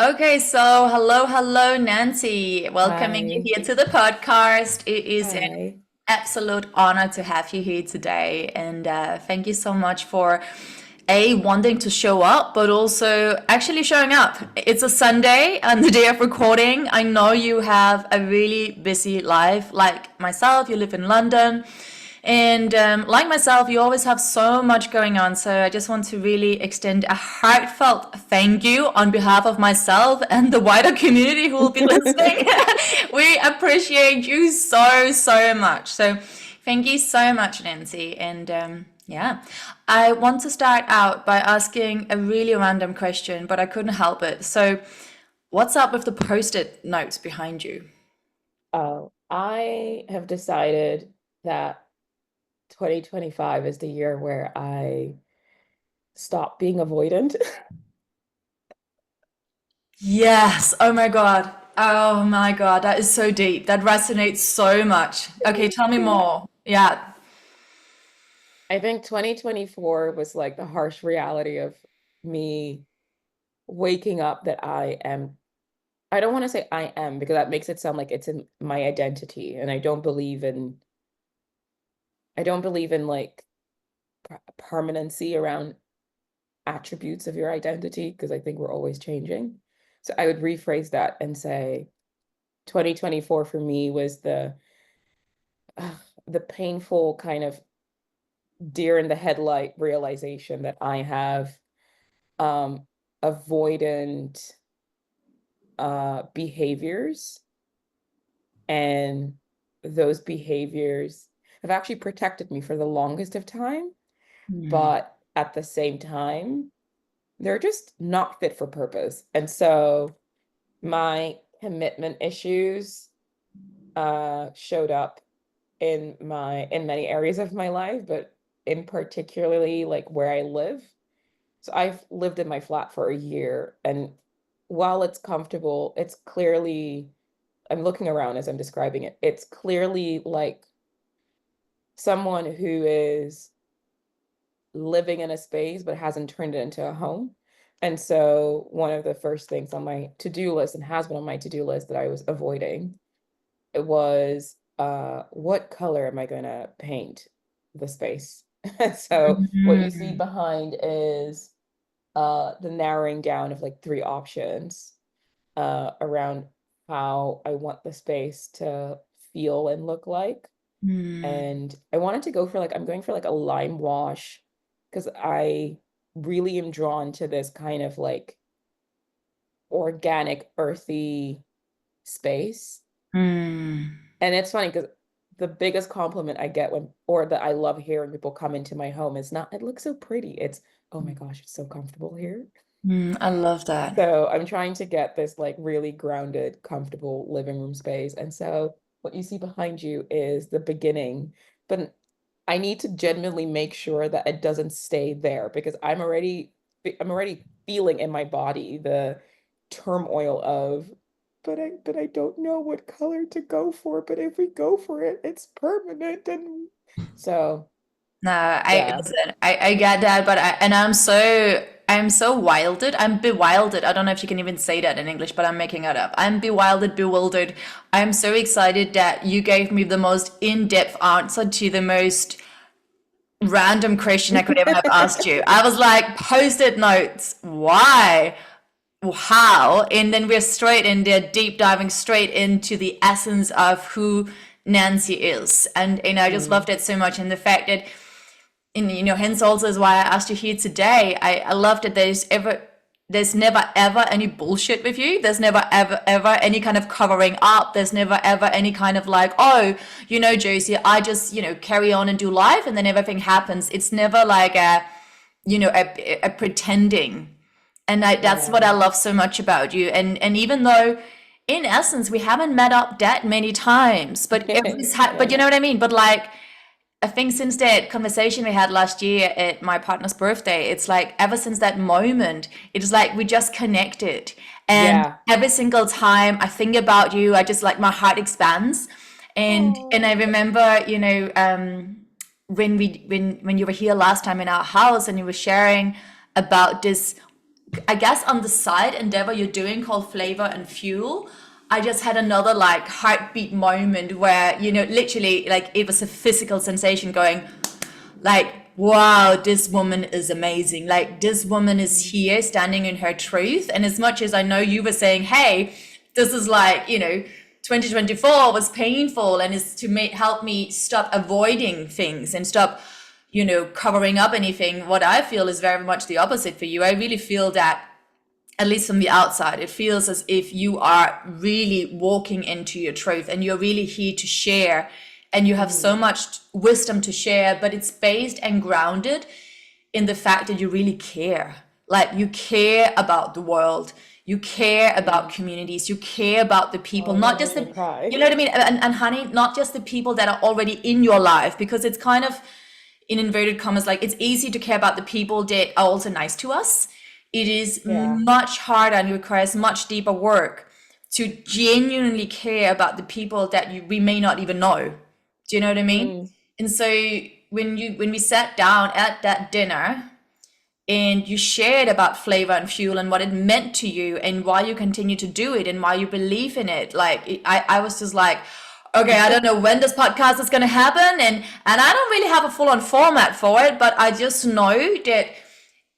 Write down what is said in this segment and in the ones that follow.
Okay, so hello, Nancy. Welcoming you Hi. here to the podcast. It is an Hi. absolute honor to have you here today, and thank you so much for a wanting to show up, but also actually showing up. It's a Sunday on the day of recording. I know you have a really busy life, like myself. You live in London. And like myself, you always have so much going on. So I just want to really extend a heartfelt thank you on behalf of myself and the wider community who will be listening. We appreciate you so much. So thank you so much, Nancy. And yeah, I want to start out by asking a really random question, but I couldn't help it. So, what's up with the post-it notes behind you? I have decided that 2025 is the year where I stop being avoidant. Yes. Oh my God. Oh my God. That is so deep. That resonates so much. Okay, tell me Yeah. more. Yeah. I think 2024 was like the harsh reality of me waking up that I don't want to say I am because that makes it sound like it's in my identity. And I don't believe in like permanency around attributes of your identity because I think we're always changing. So I would rephrase that and say 2024 for me was uh, the painful kind of deer in the headlight realization that I have um avoidant behaviors, and those behaviors have actually protected me for the longest of time, Hmm. but at the same time they're just not fit for purpose. And so my commitment issues showed up in many areas of my life, but in particularly like where I live. So I've lived in my flat for a year, and while it's comfortable, it's clearly, I'm looking around as I'm describing it, it's clearly like someone who is living in a space but hasn't turned it into a home. And so one of the first things on my to-do list, and has been on my to-do list, that I was avoiding, it was what color am I gonna paint the space? So what you see Mhm. behind is the narrowing down of like three options around how I want the space to feel and look like. Hmm. And I wanted to go for like, I'm going for like a lime wash because I really am drawn to this kind of like organic, earthy space. Hmm. And it's funny because the biggest compliment I get when, or that I love hearing people come into my home is not, it looks so pretty. It's, oh my gosh, it's so comfortable here. Hmm. I love that. So I'm trying to get this like really grounded, comfortable living room space. And so what you see behind you is the beginning, but I need to genuinely make sure that it doesn't stay there because I'm already feeling in my body the turmoil of, but I don't know what color to go for, but if we go for it, it's permanent. And so No, I yeah. listen. I get that, but I'm so wilded. I'm bewildered. I don't know if you can even say that in English, but I'm making it up. I'm bewildered, bewildered. I'm so excited that you gave me the most in-depth answer to the most random question I could ever have asked you. I was like, post-it notes. Why? How? And then we're straight in there, deep diving straight into the essence of who Nancy is. And I just loved Mm, it so much. And the fact that, and hence also is why I asked you here today. I love that there's never ever any bullshit with you. There's never ever any kind of covering up. There's never ever any kind of like, oh, Josie, I just, carry on and do life and then everything happens. It's never like a pretending. And that's what I yeah. love so much about you. And even though in essence we haven't met up that many times, but you Yeah. know what I mean? But like I think since that conversation we had last year at my partner's birthday, it's like ever since that moment, it's like we just connected. And Yeah. every single time I think about you, I just like my heart expands. And I Oh. remember, when you were here last time in our house and you were sharing about this I guess on the side endeavor you're doing called Flavor and Fuel, I just had another like heartbeat moment where, literally like it was a physical sensation going like, wow, this woman is amazing. Like this woman is here standing in her truth. And as much as I know you were saying, hey, this is like, 2024 was painful and is to help me stop avoiding things and stop covering up anything. What I feel is very much the opposite for you. I really feel that, at least from the outside, it feels as if you are really walking into your truth and you're really here to share, and you have so Mhm. much wisdom to share, but it's based and grounded in the fact that you really care. Like you care about the world, you care about Mhm. communities, you care about the Oh, people, you're not making just me the, cry. you know what I mean? And honey, not just the people that are already in your life, because it's kind of, in inverted commas, like it's easy to care about the people that are also nice to us. It is Yeah. much harder and requires much deeper work to genuinely care about the people that we may not even know. Do you know what I mean? Mm. And so when we sat down at that dinner and you shared about Flavor and Fuel and what it meant to you and why you continue to do it and why you believe in it, like I was just like, okay, I don't know when this podcast is going to happen, and I don't really have a full on format for it, but I just know that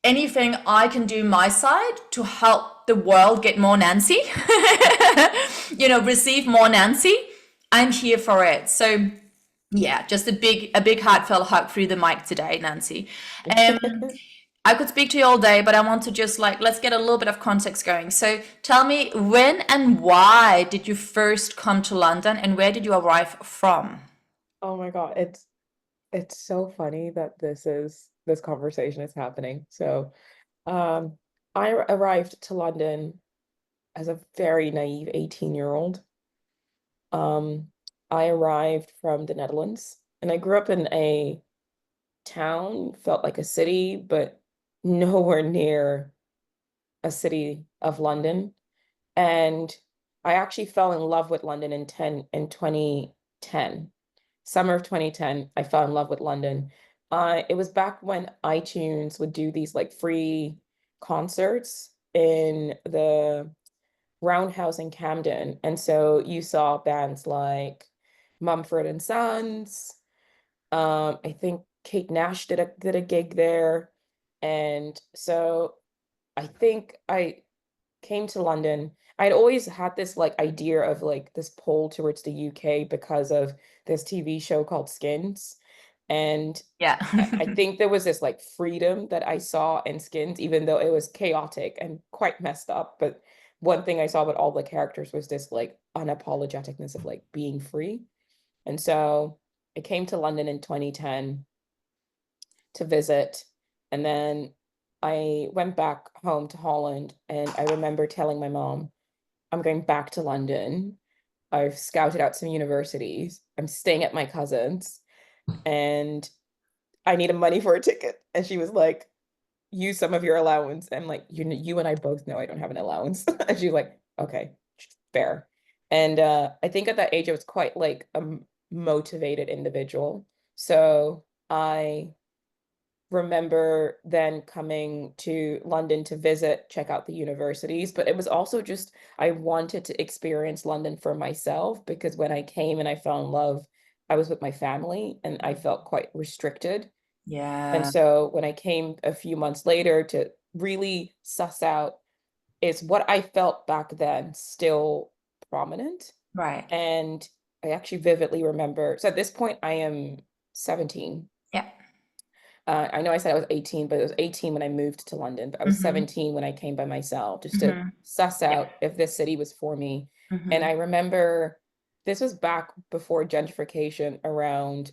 anything I can do my side to help the world get more Nancy, receive more Nancy, I'm here for it. So yeah, just a big heartfelt hug through the mic today, Nancy. I could speak to you all day, but I want to just like, let's get a little bit of context going. So tell me, when and why did you first come to London, and where did you arrive from? Oh my God, it's so funny that this conversation is happening. So, um, I arrived to London as a very naive 18-year-old. Um, I arrived from the Netherlands, and I grew up in a town, felt like a city, but nowhere near a city of London. And I actually fell in love with London in 2010. Summer of 2010, I fell in love with London. It was back when iTunes would do these like free concerts in the Roundhouse in Camden. And so you saw bands like Mumford and Sons. I think Kate Nash did a gig there. And so I think I came to London. I'd always had this like idea of like this pull towards the UK because of this TV show called Skins. And Yeah. I think there was this like freedom that I saw in Skins, even though it was chaotic and quite messed up. But one thing I saw with all the characters was this like unapologeticness of like being free. And so I came to London in 2010 to visit. And then I went back home to Holland. And I remember telling my mom, I'm going back to London. I've scouted out some universities. I'm staying at my cousin's and I need money for a ticket. And she was like, use some of your allowance. And I'm like, you and I both know I don't have an allowance. And she was like, okay, fair. And I think at that age, I was quite like a motivated individual. So I remember then coming to London to visit, check out the universities, but it was also just I wanted to experience London for myself because when I came and I fell in love, I was with my family and I felt quite restricted. And Yeah. so when I came a few months later to really suss out is what I felt back then still prominent. Right. And I actually vividly remember, so at this point I am 17. Yeah. I know I said I was 18, but it was 18 when I moved to London. But I was Mm-hmm. 17 when I came by myself just to Mm-hmm. suss Yeah. out if this city was for me. And Mm-hmm. I remember this was back before gentrification around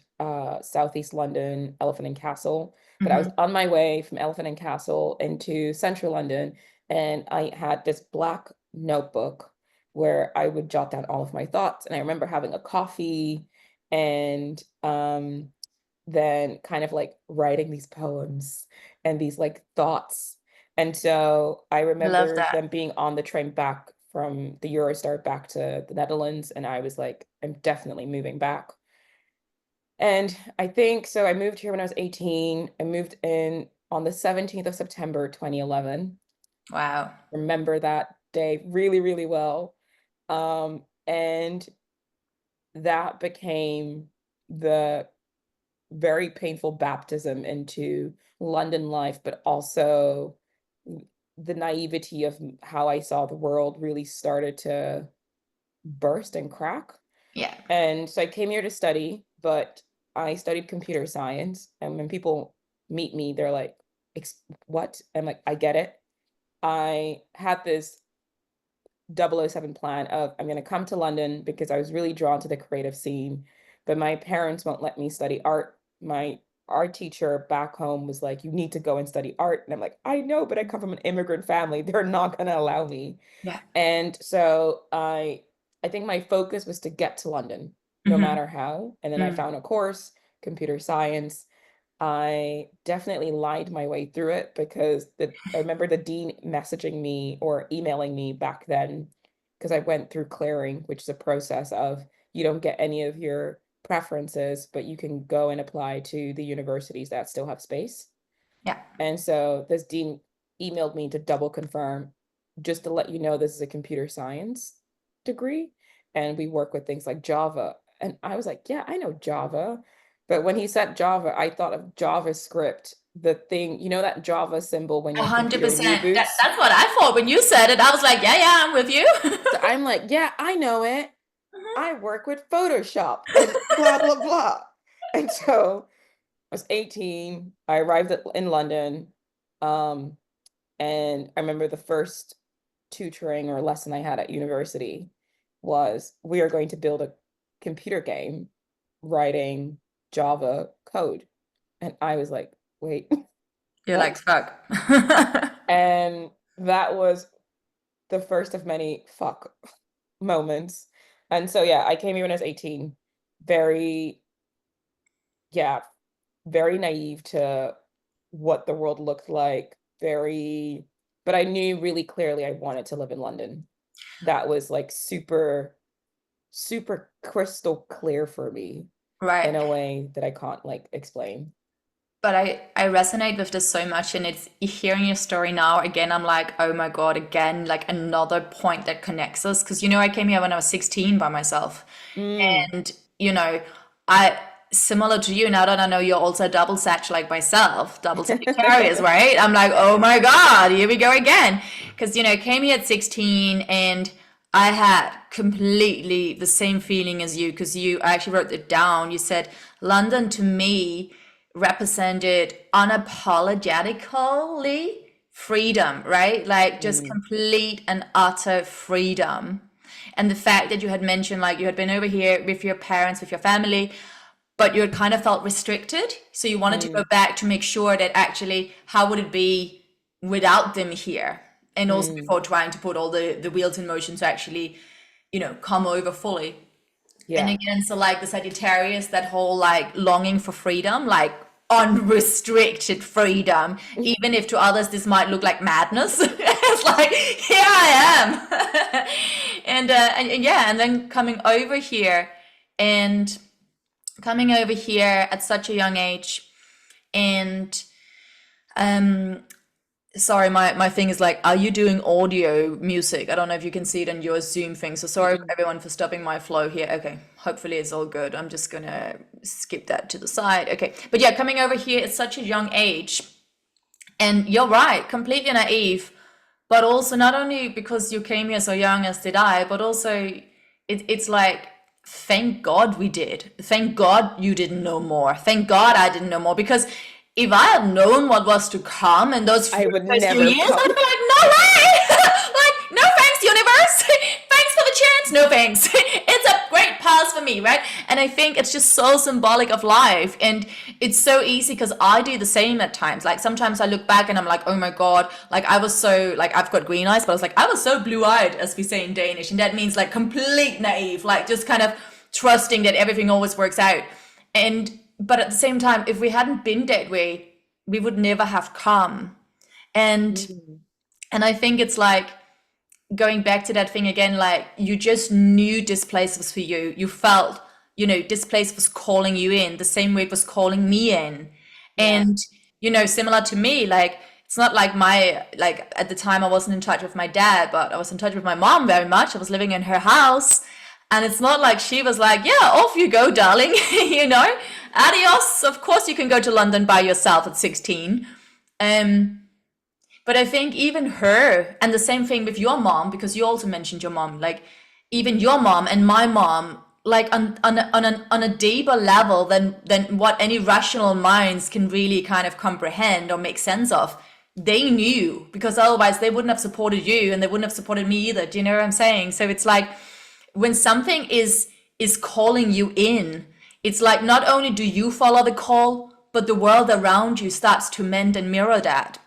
Southeast London, Elephant and Castle. But I was Mm-hmm. on my way from Elephant and Castle into central London, and I had this black notebook where I would jot down all of my thoughts. And I remember having a coffee and then kind of like writing these poems and these like thoughts. And so I I love remember that. them being on the train back from the Eurostar back to the Netherlands. And I was like, I'm definitely moving back. And I think so. I moved here when I was 18. I moved in on the 17th of September, 2011. Wow. Remember that day really, really well. And that became the very painful baptism into London life, but also the naivety of how I saw the world really started to burst and crack. Yeah. And so I came here to study, but I studied computer science. And when people meet me, they're like, what? I'm like, I get it. I had this 007 plan of I'm going to come to London because I was really drawn to the creative scene, but my parents won't let me study art. My art teacher back home was like, you need to go and study art. And I'm like, I know, but I come from an immigrant family. They're not going to allow me. Yeah. And so I think my focus was to get to London no Hmm. matter how. And then I Mm. found a course, computer science. I definitely lied my way through it because I remember the dean messaging me or emailing me back then because I went through clearing, which is a process of you don't get any of your preferences, but you can go and apply to the universities that still have space. Yeah. And so this dean emailed me to double confirm, just to let you know this is a computer science degree, and we work with things like Java. And I was like, yeah, I know Java. But when he said Java, I thought of JavaScript, the thing, that Java symbol when A your hundred computer percent. reboots. That's what I thought when you said it. I was like, yeah, yeah, I'm with you. So I'm like, yeah, I know it. Mhm. I work with Photoshop and blah, blah, blah. And so I was 18. I arrived in London. Um, And I remember the first tutoring or lesson I had at university was we are going to build a computer game writing Java code. And I was like, wait, You're like, what? fuck. And that was the first of many fuck moments. And so, yeah, I came here when I was 18, very, yeah, very naive to what the world looked like, but I knew really clearly I wanted to live in London. That was like super, super crystal clear for me in Right. a way that I can't like explain. But I resonate with this so much, and it's hearing your story now again. I'm like, oh my God, again, like another point that connects us. Because I came here when I was 16 by myself, Mm, and I similar to you. Now that I know you're also double satch like myself, double Sagittarius, right? I'm like, oh my God, here we go again. Because came here at 16, and I had completely the same feeling as you. Because I actually wrote it down. You said London to me represented unapologetically freedom, right? Like just mm, complete and utter freedom. And the fact that you had mentioned like you had been over here with your parents, with your family, but you had kind of felt restricted. So you wanted to go mm, back to make sure that actually how would it be without them here? And also mm. before trying to put all the wheels in motion to actually, come over fully. And Yeah. again, so like the Sagittarius, that whole like longing for freedom, like unrestricted freedom, even if to others this might look like madness. It's like, here I am. And yeah, and then and coming over here at such a young age, and um sorry, my thing is like, are you doing audio music? I don't know if you can see it on your Zoom thing. So sorry Mm-mm. everyone for stopping my flow here. Okay, hopefully it's all good. I'm just gonna skip that to the side. Okay, but yeah, coming over here at such a young age, and you're right, completely naive, but also not only because you came here so young as did I, but also it's like, thank God we did. Thank God you didn't know more. Thank God I didn't know more, because if I had known what was to come in those I would first few never have years, I'd come. be like, no way! Like, no thanks, universe! Thanks for the chance, no thanks. It's a great pass for me, right? And I think it's just so symbolic of life. And it's so easy because I do the same at times. Like, sometimes I look back and I'm like, oh my God, like I was so, like, I've got green eyes, but I was like, I was so blue eyed, as we say in Danish. And that means like complete naive, like just kind of trusting that everything always works out. But at the same time, if we hadn't been that way, we would never have come. And Mm, and I think it's like going back to that thing again, like you just knew this place was for you. You felt, this place was calling you in the same way it was calling me in. yeah. And, similar to me, like it's not like like at the time I wasn't in touch with my dad, but I was in touch with my mom very much. I was living in her house. And it's not like she was like, yeah, off you go, darling, you know, adios. Of course you can go to London by yourself at 16. Um, but I think even her, and the same thing with your mom, because you also mentioned your mom, like even your mom and my mom, like on a deeper level than what any rational minds can really kind of comprehend or make sense of. They knew, because otherwise they wouldn't have supported you and they wouldn't have supported me either. Do you know what I'm saying? So it's like when something is calling you in, it's like not only do you follow the call, but the world around you starts to mend and mirror that.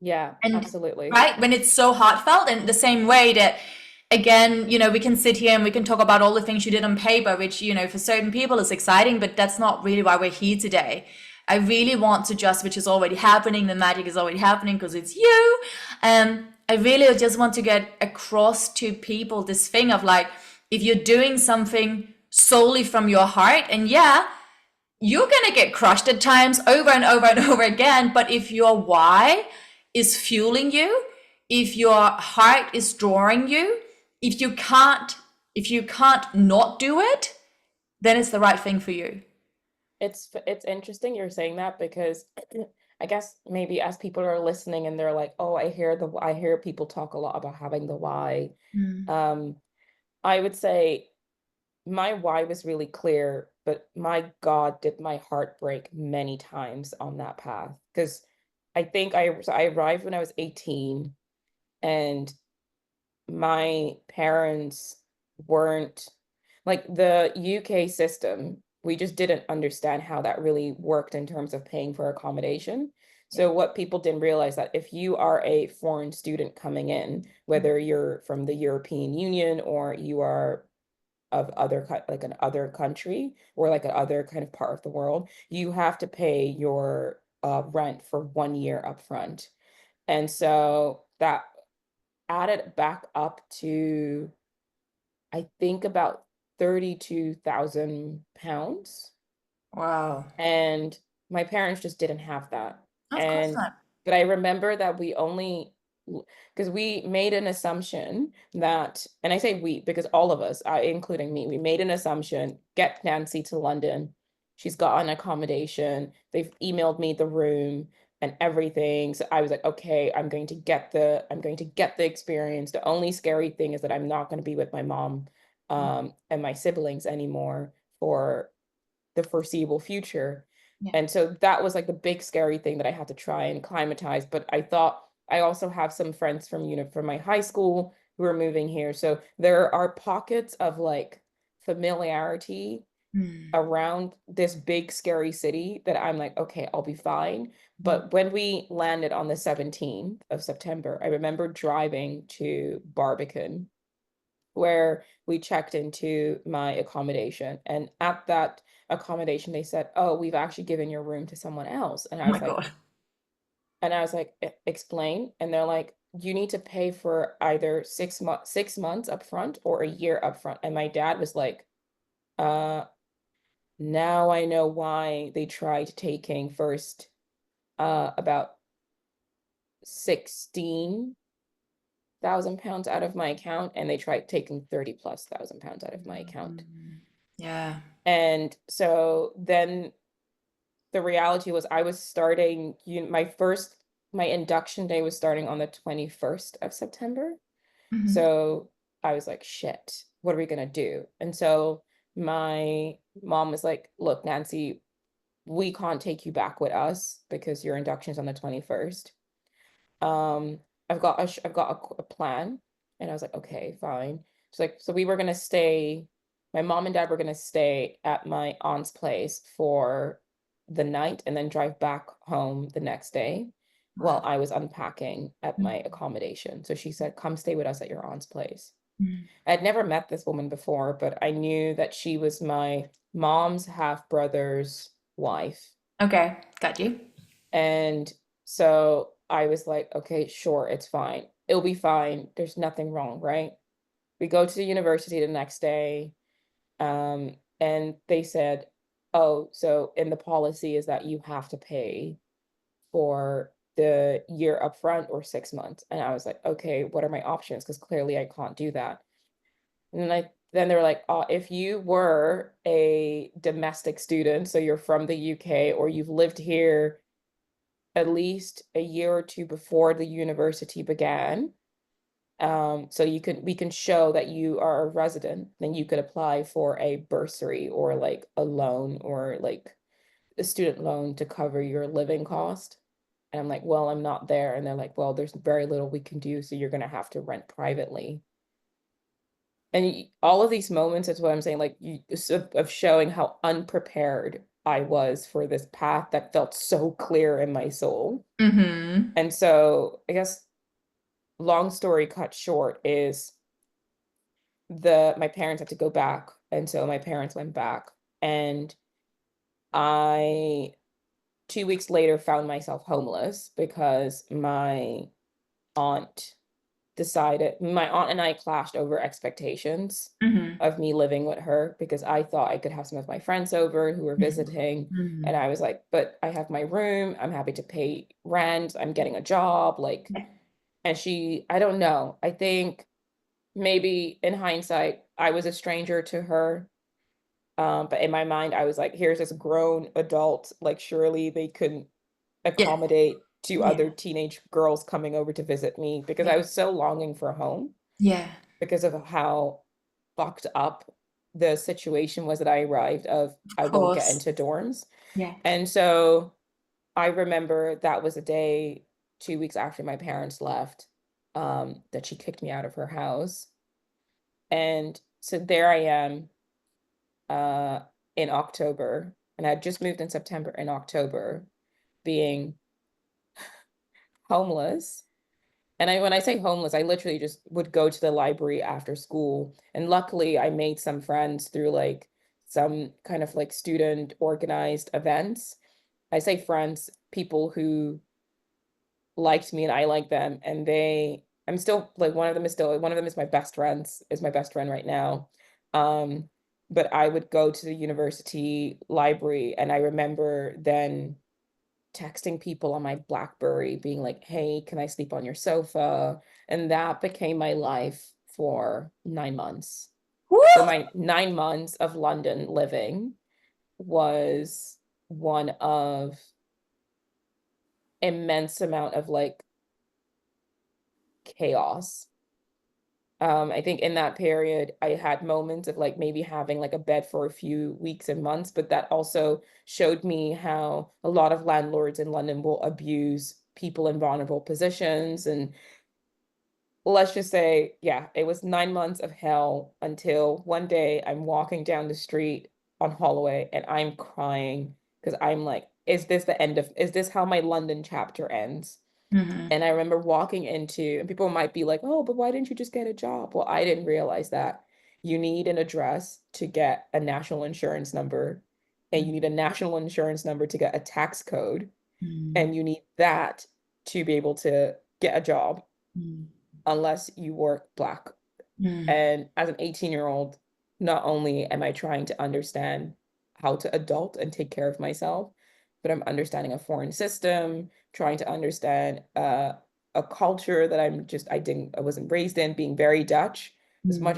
Yeah, And absolutely. right, when it's so heartfelt, and the same way that, again, you know, we can sit here and we can talk about all the things you did on paper, which, you know, for certain people is exciting, but that's not really why we're here today. I really want to just, which is already happening, the magic is already happening because it's you. I really just want to get across to people this thing of like, if you're doing something solely from your heart, and yeah, you're going to get crushed at times over and over and over again. But if your why is fueling you, if your heart is drawing you, if you can't, if you can't not do it, then it's the right thing for you. It's interesting you're saying that because I guess maybe as people are listening and they're like, oh, I hear people talk a lot about having the why. Mm. Um, I would say my why was really clear, but my God, did my heart break many times on that path. Because I arrived when I was 18, and my parents weren't like the UK system. We just didn't understand how that really worked in terms of paying for accommodation. Yeah. So what people didn't realize that if you are a foreign student coming in, whether you're from the European Union or you are of like an other country or like an other kind of part of the world, you have to pay your rent for 1 year upfront. And so that added back up to, I think, about 32,000 pounds. Wow. And my parents just didn't have that. Of course And not. but I remember that we only, because we made an assumption that, and I say we because all of us, including me, we made an assumption, get Nancy to London. She's got an accommodation. They've emailed me the room and everything. So I was like, okay, I'm going to get the experience. The only scary thing is that I'm not going to be with my mom and my siblings anymore for the foreseeable future. Yeah. And so that was like the big scary thing that I had to try and climatize. But I thought I also have some friends from, from my high school who are moving here. So there are pockets of like familiarity Mm. around this big scary city that I'm like, okay, I'll be fine. Mm. But when we landed on the 17th of September, I remember driving to Barbican where we checked into my accommodation. And at that accommodation, they said, "Oh, we've actually given your room to someone else." Oh my God. And I was like, Explain." And they're like, "You need to pay for either 6 months up front or a year up front." And my dad was like, uh, now I know why they tried taking first about 16,000 pounds out of my account, and they tried taking 30,000+ pounds out of my account. Mm. Yeah. And so then the reality was I was starting, my induction day was starting on the 21st of September. Mhm. So I was like, shit, what are we gonna do? And so my mom was like, look, Nancy, we can't take you back with us because your induction's on the 21st. um I've got a plan. And I was like, okay, fine. It's like, so we were gonna stay, my mom and dad were gonna stay at my aunt's place for the night and then drive back home the next day while Wow. I was unpacking at Mm. my accommodation. So she said, come stay with us at your aunt's place. Mm. I had never met this woman before, but I knew that she was my mom's half brother's wife. Okay, got you. And so I was like, okay, sure, it's fine. It'll be fine. There's nothing wrong, right? We go to the university the next day, and they said, oh, so in the policy is that you have to pay for the year up front or 6 months. And I was like, okay, what are my options? Because clearly I can't do that. And then they were like, if you were a domestic student, so you're from the UK or you've lived here at least a year or two before the university began, so we can show that you are a resident, then you could apply for a bursary or like a loan or like a student loan to cover your living cost. And I'm like, well, I'm not there. And they're like, well, there's very little we can do, so you're gonna have to rent privately. And all of these moments, that's what I'm saying, like of showing how unprepared I was for this path that felt so clear in my soul. Mm-hmm. And so I guess long story cut short is my parents had to go back. And so my parents went back, and I 2 weeks later found myself homeless because aunt my aunt and I clashed over expectations Mm-hmm. of me living with her, because I thought I could have some of my friends over who were visiting. And Mm-hmm. I was like, but I have my room, I'm happy to pay rent, I'm getting a job. Like, and I don't know. I think maybe in hindsight, I was a stranger to her. But in my mind, I was like, here's this grown adult, like surely they couldn't Yeah. accommodate two Yeah. other teenage girls coming over to visit me, because Yeah. I was so longing for home Yeah. because of how fucked up the situation was that I arrived of Of I won't get course. into dorms. Yeah. And so I remember that was a day 2 weeks after my parents left, that she kicked me out of her house. And so there I am, uh, in October, and I had just moved in September, in October, being homeless. And when I say homeless, I literally just would go to the library after school. And luckily, I made some friends through like some kind of like student organized events. I say friends, people who liked me and I liked them. And I'm still like, one of them is my best friends, is my best friend right now. Um, but I would go to the university library, and I remember then texting people on my BlackBerry being like, hey, can I sleep on your sofa? And that became my life for 9 months. So Woo! my 9 months of London living was one of immense amount of like chaos. I think in that period, I had moments of like maybe having like a bed for a few weeks and months, but that also showed me how a lot of landlords in London will abuse people in vulnerable positions. And let's just say, yeah, it was 9 months of hell until one day I'm walking down the street on Holloway and I'm crying because I'm like, is this how my London chapter ends? Mm-hmm. And I remember walking and people might be like, oh, but why didn't you just get a job? Well, I didn't realize that you need an address to get a national insurance number, and you need a national insurance number to get a tax code, Mm-hmm. and you need that to be able to get a job unless you work Black. Mm-hmm. And as an 18-year-old, not only am I trying to understand how to adult and take care of myself, but I'm understanding a foreign system, trying to understand a culture that I wasn't raised in, being very Dutch. As much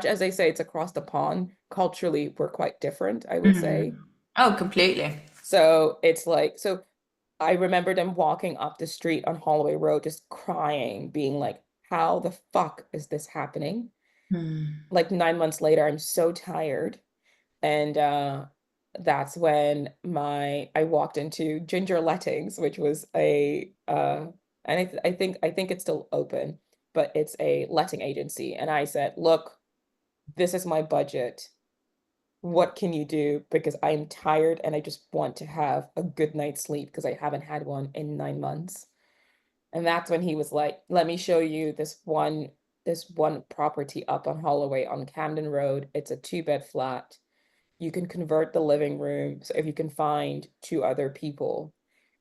as they say it's across the pond, culturally we're quite different, I would Mm-hmm. say. Oh, completely. So it's like, so I remember them walking up the street on Holloway Road, just crying, being like, how the fuck is this happening? Mm. Like 9 months later, I'm so tired. And that's when I walked into Ginger Lettings, which was and I think it's still open, but it's a letting agency. And I said, look, this is my budget. What can you do? Because I'm tired and I just want to have a good night's sleep because I haven't had one in 9 months. And that's when he was like, let me show you this one property up on Holloway on Camden Road. It's a two-bed flat. You can convert the living room, so if you can find two other people.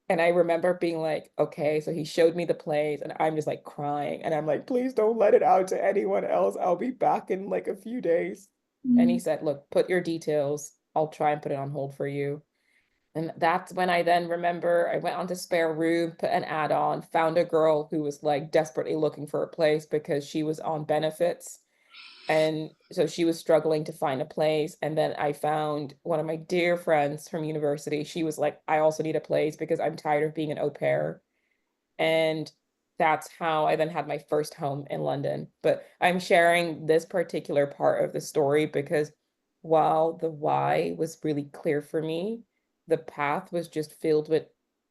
And I remember being like, okay, so he showed me the place and I'm just like crying. And I'm like, please don't let it out to anyone else. I'll be back in like a few days. And he Mm. said, look, put your details. I'll try and put it on hold for you. And that's when I then remember I went onto Spare Room, put an ad on, found a girl who was like desperately looking for a place because she was on benefits. And so she was struggling to find a place. And then I found one of my dear friends from university. She was like, I also need a place because I'm tired of being an au pair. And that's how I then had my first home in London. But I'm sharing this particular part of the story because while the why was really clear for me, the path was just filled with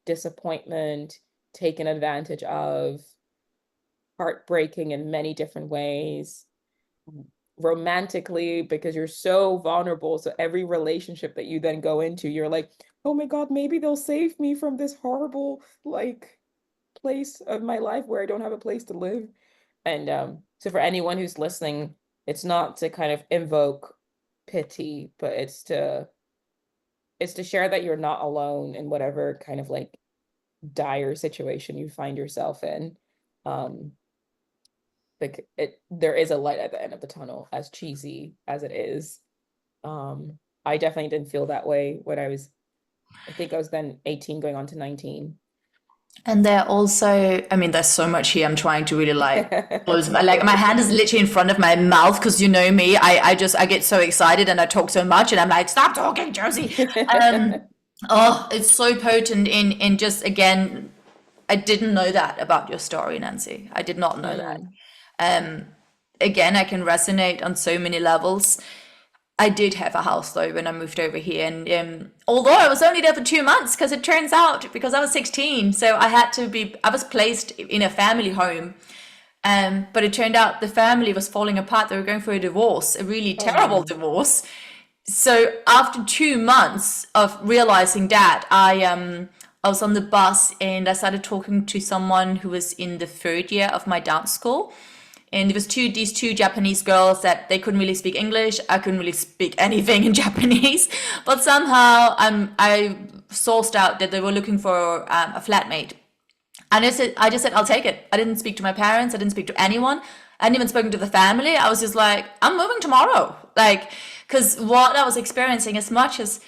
disappointment, taken advantage of, heartbreaking in many different ways, romantically, because you're so vulnerable. So every relationship that you then go into, you're like, oh my God, maybe they'll save me from this horrible, like, place of my life where I don't have a place to live. And so for anyone who's listening, it's not to kind of invoke pity, but it's to share that you're not alone in whatever kind of like dire situation you find yourself in. Um, like there is a light at the end of the tunnel, as cheesy as it is. I definitely didn't feel that way when I think I was then 18 going on to 19. And they're also, I mean, there's so much here. I'm trying to really like close my, like my hand is literally in front of my mouth because you know me, I get so excited and I talk so much and I'm like, stop talking, Josie. Oh, it's so potent in just again, I didn't know that about your story, Nancy. I did not know that. Mm, Again, I can resonate on so many levels. I did have a house though when I moved over here, and although I was only there for 2 months, because it turns out because I was 16, so I was placed in a family home, but it turned out the family was falling apart. They were going through a divorce, a really oh terrible no. divorce. So after 2 months of realizing that, I was on the bus and I started talking to someone who was in the third year of my dance school, and there was these two Japanese girls that they couldn't really speak English. I couldn't really speak anything in Japanese, but somehow I sourced out that they were looking for a flatmate. And I just said, I'll take it. I didn't speak to my parents. I didn't speak to anyone. I hadn't even spoken to the family. I was just like, I'm moving tomorrow. Like, because what I was experiencing, as much as,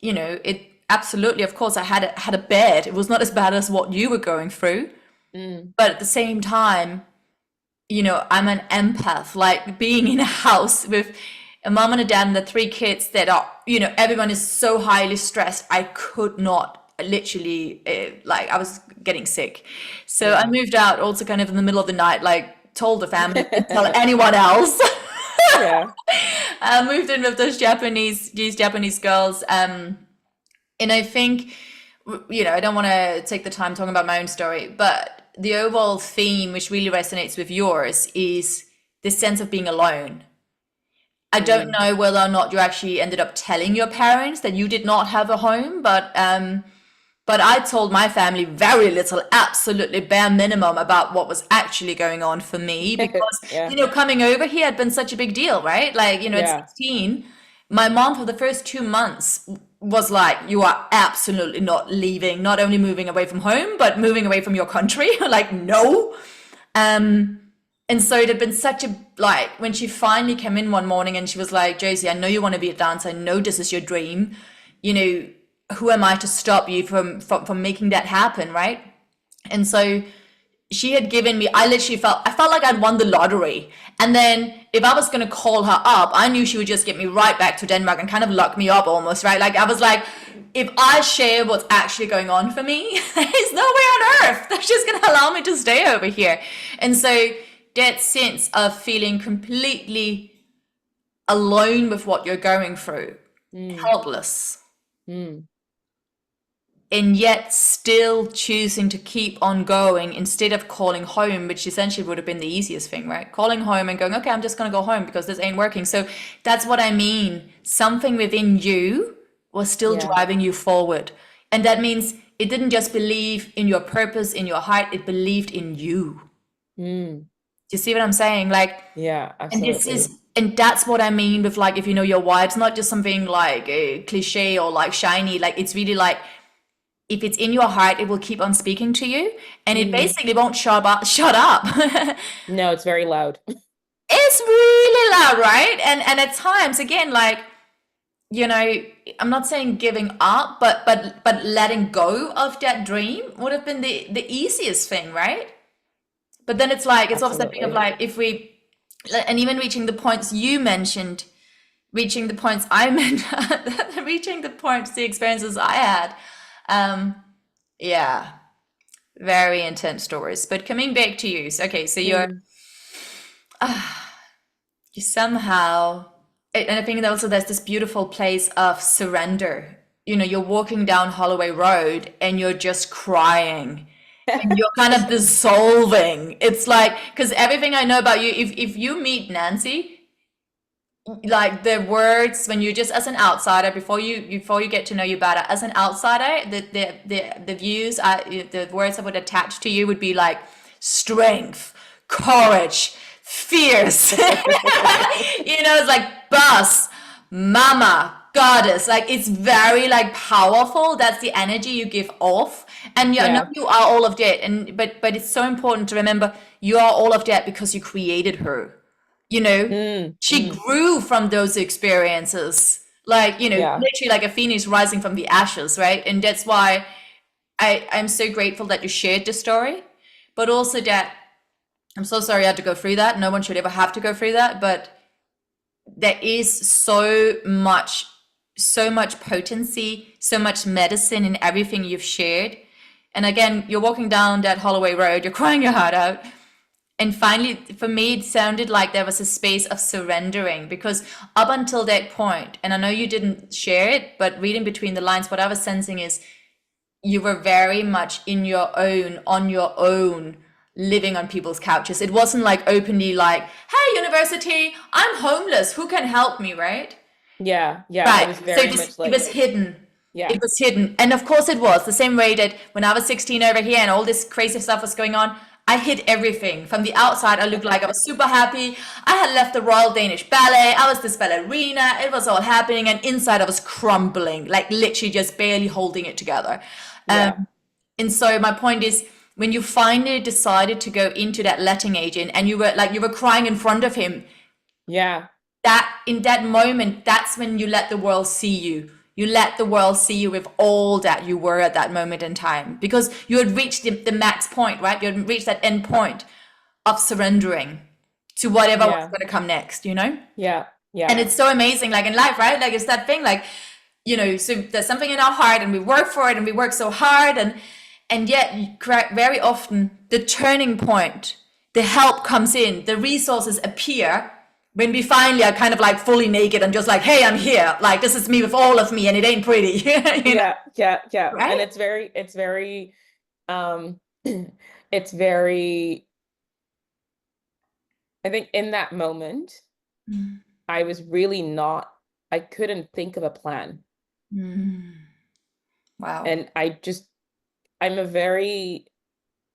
it absolutely, of course, I had a bed. It was not as bad as what you were going through. Mm, But at the same time, I'm an empath, like being in a house with a mom and a dad and the three kids that are, everyone is so highly stressed. I could not literally, like, I was getting sick. So I yeah. moved out also kind of in the middle of the night, like, told the family, didn't tell anyone else. Yeah. I moved in with these Japanese girls. And I think, I don't want to take the time talking about my own story, but the overall theme, which really resonates with yours, is this sense of being alone. I don't Mm, know whether or not you actually ended up telling your parents that you did not have a home, but I told my family very little, absolutely bare minimum about what was actually going on for me because, yeah. coming over here had been such a big deal, right? Like, at Yeah. 16, my mom for the first 2 months was like, you are absolutely not leaving, not only moving away from home, but moving away from your country. Like, no. And so it had been such a, like, when she finally came in one morning and she was like, Josie, I know you want to be a dancer. I know this is your dream. You know, who am I to stop you from making that happen, right? And so she had given me, I felt like I'd won the lottery. And then if I was going to call her up, I knew she would just get me right back to Denmark and kind of lock me up almost, right? Like I was like, if I share what's actually going on for me, there's no way on earth that's just going to allow me to stay over here. And so that sense of feeling completely alone with what you're going through, Mm, helpless, mm, and yet still choosing to keep on going instead of calling home, which essentially would have been the easiest thing, right? Calling home and going, okay, I'm just going to go home because this ain't working. So that's what I mean. Something within you was still yeah. driving you forward. And that means it didn't just believe in your purpose, in your heart, it believed in you. Mm, Do you see what I'm saying? Like, yeah, and absolutely. and that's what I mean with like, if you know your why, it's not just something like a cliche or like shiny. Like, it's really like, if it's in your heart, it will keep on speaking to you, and it Mm, basically won't shut up. Shut up. no, it's very loud. It's really loud, right? And at times, again, like, I'm not saying giving up, but letting go of that dream would have been the easiest thing, right? But then it's like it's also a thing of Absolutely. like if we, and even reaching the points you mentioned, reaching the points I mentioned, reaching the points, the experiences I had. Um, yeah, very intense stories. But coming back to you, so, okay, so Mm. you somehow, and I think that also there's this beautiful place of surrender. You know, you're walking down Holloway Road and you're just crying and you're kind of dissolving. It's like, because everything I know about you, if you meet Nancy, like the words when you just as an outsider before you get to know you better as an outsider, the views the words I would attach to you would be like strength, courage, fierce. It's like boss, mama, goddess. Like it's very like powerful. That's the energy you give off. And I know Yeah. you are all of that. And but it's so important to remember you are all of that because you created her. You know, Mm, she mm. grew from those experiences. Like, Yeah. literally like a phoenix rising from the ashes, right? And that's why I'm so grateful that you shared the story, but also that I'm so sorry you had to go through that. No one should ever have to go through that, but there is so much potency, so much medicine in everything you've shared. And again, you're walking down that Holloway Road, you're crying your heart out. And finally, for me, it sounded like there was a space of surrendering because up until that point, and I know you didn't share it, but reading between the lines, what I was sensing is you were very much in your own, on your own, living on people's couches. It wasn't like openly like, hey, university, I'm homeless. Who can help me, right? Yeah. Yeah. It Right. was So very much it like, was hidden. It yeah. was hidden. And of course it was the same way that when I was 16 over here and all this crazy stuff was going on, I hid everything. From the outside, I looked like I was super happy. I had left the Royal Danish Ballet. I was this ballerina. It was all happening. And inside, I was crumbling, like literally just barely holding it together. Um, Yeah. and so my point is, when you finally decided to go into that letting agent and you were crying in front of him, Yeah. that in that moment, that's when you let the world see you. You let the world see you with all that you were at that moment in time because you had reached the max point, right? You had reached that end point of surrendering to whatever was Yeah. going to come next, you know? Yeah. And Yeah. it's so amazing, like in life, right? Like it's that thing, like, so there's something in our heart and we work for it and we work so hard and yet very often the turning point, the help comes in, the resources appear when we finally are kind of like fully naked and just like, hey, I'm here. Like this is me with all of me and it ain't pretty, Yeah. Yeah. Yeah. And right? um, it's very, I think in that moment, Mm. I was really not, I couldn't think of a plan. Mm. Wow. And I'm a very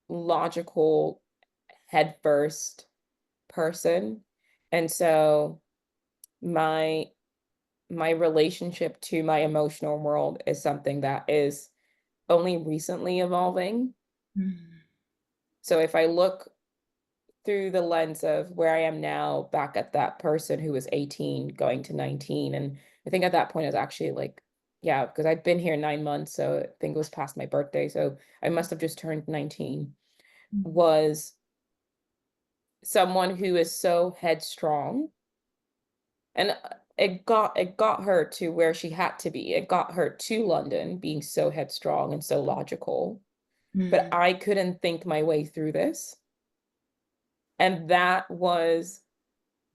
logical, head first person. And so my my relationship to my emotional world is something that is only recently evolving. Mm. So if I look through the lens of where I am now, back at that person who was 18 going to 19, and I think at that point I was actually like, yeah, because I'd been here 9 months, so I think it was past my birthday, so I must have just turned 19, was someone who is so headstrong. And it got her to where she had to be. It got her to London being so headstrong and so logical. But Mm. I couldn't think my way through this. And that was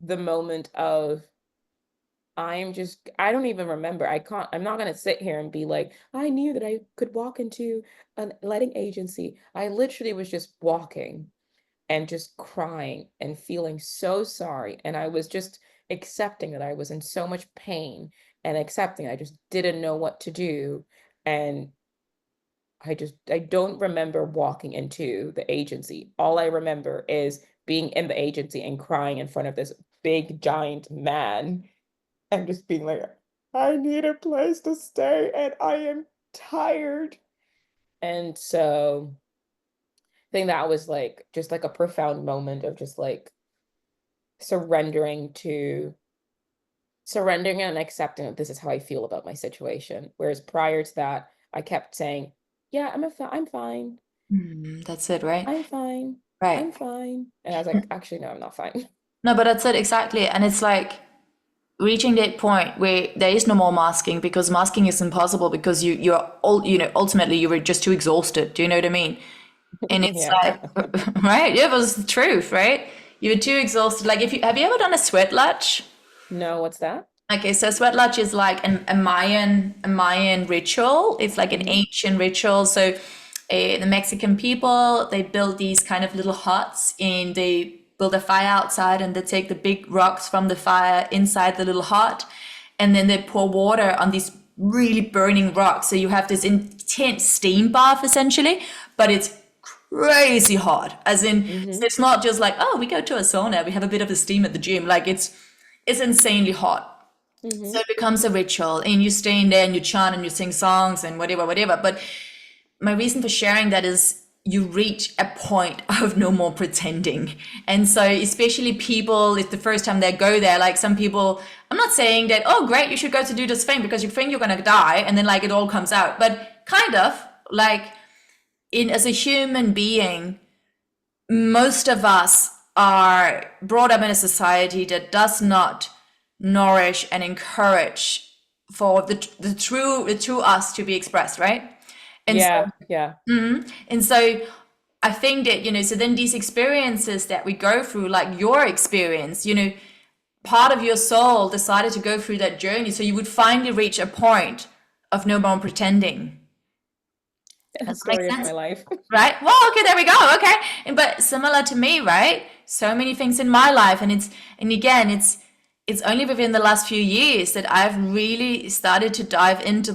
the moment of I don't even remember. I'm not gonna sit here and be like, I knew that I could walk into a letting agency. I literally was just walking and just crying and feeling so sorry. And I was just accepting that I was in so much pain and accepting I just didn't know what to do. And I don't remember walking into the agency. All I remember is being in the agency and crying in front of this big giant man and just being like, I need a place to stay and I am tired. And so I think that was like just like a profound moment of just like surrendering to surrendering and accepting that this is how I feel about my situation. Whereas prior to that, I kept saying, yeah, I'm fine. That's it, right? I'm fine. Right. I'm fine. And I was like, actually, no, I'm not fine. No, but that's it exactly. And it's like reaching that point where there is no more masking, because masking is impossible, because you're all, ultimately you were just too exhausted. Do you know what I mean? And it's Yeah. like, right? Yeah, it was the truth, right? You were too exhausted. Like, if you have you ever done a sweat lodge? No, what's that? Okay, so sweat lodge is like a Mayan ritual. It's like an Hmm. ancient ritual. So the Mexican people, they build these kind of little huts, and they build a fire outside, and they take the big rocks from the fire inside the little hut, and then they pour water on these really burning rocks. So you have this intense steam bath essentially, but it's crazy hot. As in, so Hmm. it's not just like, oh, we go to a sauna, we have a bit of a steam at the gym. Like it's insanely hot. So Hmm. it becomes a ritual, and you stay in there and you chant and you sing songs and whatever, whatever. But my reason for sharing that is you reach a point of no more pretending. And so, especially people, it's the first time they go there. Like some people, I'm not saying that, oh, great, you should go to do this thing because you think you're going to die and then like it all comes out. But kind of like as a human being, most of us are brought up in a society that does not nourish and encourage for the true us to be expressed, right? And so Yeah. Yeah. and so I think that, so then these experiences that we go through, like your experience, part of your soul decided to go through that journey, so you would finally reach a point of no more pretending. The Does that make story of sense? my life. Right? Well, okay, there we go. Okay. But similar to me, right? So many things in my life, and again, it's only within the last few years that I've really started to dive into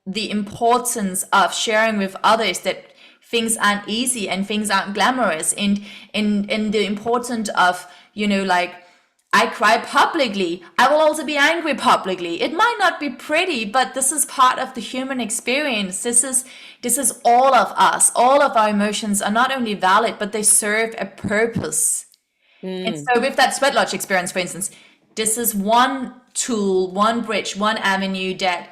the importance of sharing with others that things aren't easy and things aren't glamorous, and the importance of, like, I cry publicly. I will also be angry publicly. It might not be pretty, but this is part of the human experience. This is all of us. All of our emotions are not only valid, but they serve a purpose. And Mm. so with that sweat lodge experience, for instance, this is one tool, one bridge, one avenue that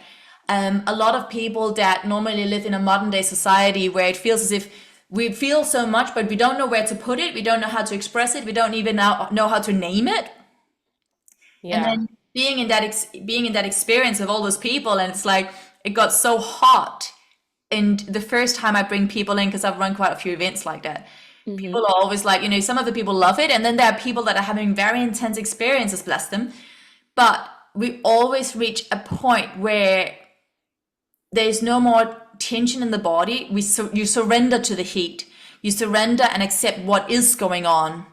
a lot of people that normally live in a modern day society, where it feels as if we feel so much, but we don't know where to put it. We don't know how to express it. We don't even know how to name it. And Yeah. then being in that experience of all those people, and it's like it got so hot. And the first time I bring people in, because I've run quite a few events like that, Hmm. people are always like, some of the people love it, and then there are people that are having very intense experiences, bless them. But we always reach a point where there's no more tension in the body. You surrender to the heat. You surrender and accept what is going on.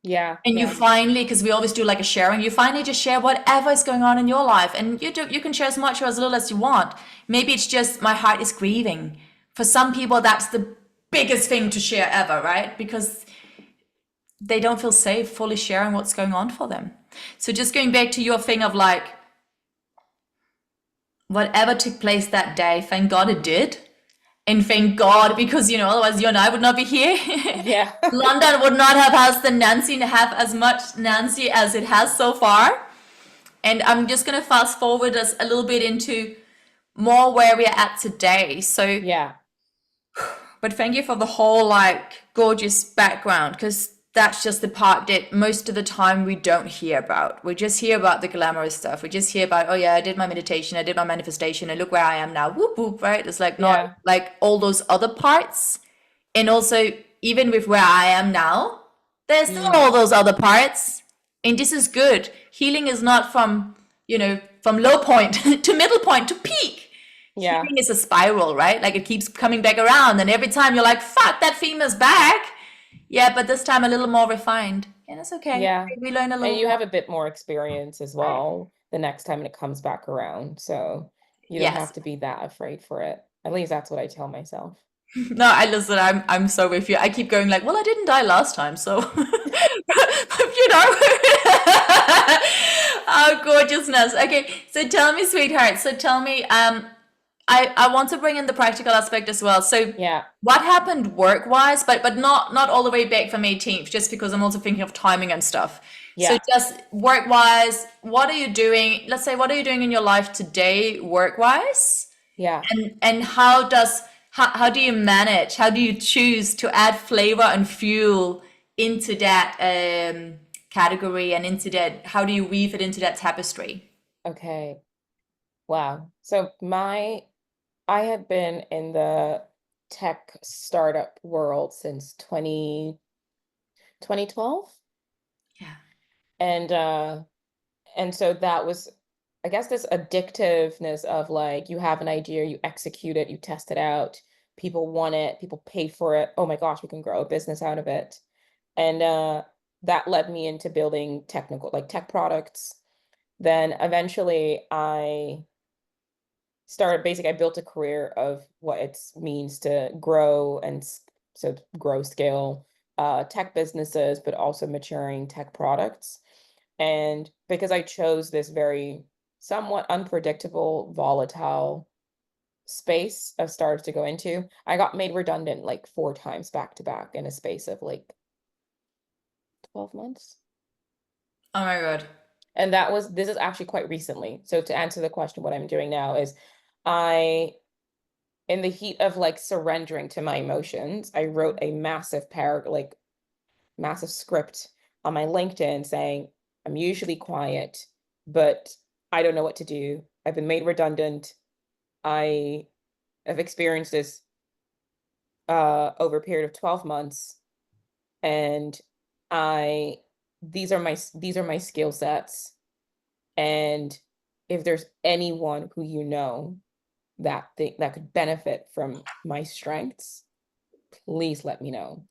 Yeah. And you Yeah. finally, because we always do like a sharing, you finally just share whatever is going on in your life, and you can share as much or as little as you want. Maybe it's just my heart is grieving. For some people, that's the biggest thing to share ever, right? Because they don't feel safe fully sharing what's going on for them. So just going back to your thing of like whatever took place that day, thank God it did. And thank God, because otherwise you and I would not be here. Yeah. London would not have has the Nancy to have as much Nancy as it has so far. And I'm just gonna fast forward us a little bit into more where we're at today. So, Yeah. but thank you for the whole like gorgeous background, because that's just the part that most of the time we don't hear about. We just hear about the glamorous stuff. We just hear about, oh yeah, I did my meditation, I did my manifestation, and look where I am now. Whoop whoop, right? It's like not Yeah. like all those other parts. And also, even with where I am now, there's still Mm. all those other parts. And this is good. Healing is not from low point to middle point to peak. Yeah. Healing is a spiral, right? Like it keeps coming back around. And every time you're like, fuck, that theme is back. Yeah, but this time a little more refined. And it's okay. Yeah. We learn a And little you more. have a bit more experience as well the next time it comes back around. So you don't Yes. have to be that afraid for it. At least that's what I tell myself. No, I listen, I'm so with you. I keep going like, well, I didn't die last time, so Oh, gorgeousness. Okay, so tell me, sweetheart. So tell me, I want to bring in the practical aspect as well. So Yeah. what happened work-wise, but not all the way back from 18th, just because I'm also thinking of timing and stuff. So Yeah. just work-wise, what are you doing? Let's say, what are you doing in your life today, work-wise? Yeah. And how do you manage? How do you choose to add flavor and fuel into that category and into that? How do you weave it into that tapestry? Okay. Wow. So I have been in the tech startup world since 2012. Yeah. And so that was, I guess, this addictiveness of like you have an idea, you execute it, you test it out, people want it, people pay for it. Oh my gosh, we can grow a business out of it. And that led me into building like tech products. Then eventually I built a career of what it means to grow so grow, scale tech businesses, but also maturing tech products. And because I chose this very somewhat unpredictable, volatile space of startups to go into, I got made redundant like 4 times back to back in a space of like 12 months. Oh my God. And this is actually quite recently. So to answer the question, what I'm doing now is I, in the heat of like surrendering to my emotions, I wrote a massive script on my LinkedIn saying, I'm usually quiet, but I don't know what to do. I've been made redundant. I have experienced this over a period of 12 months. And I these are my skill sets. And if there's anyone who you know that could benefit from my strengths, please let me know.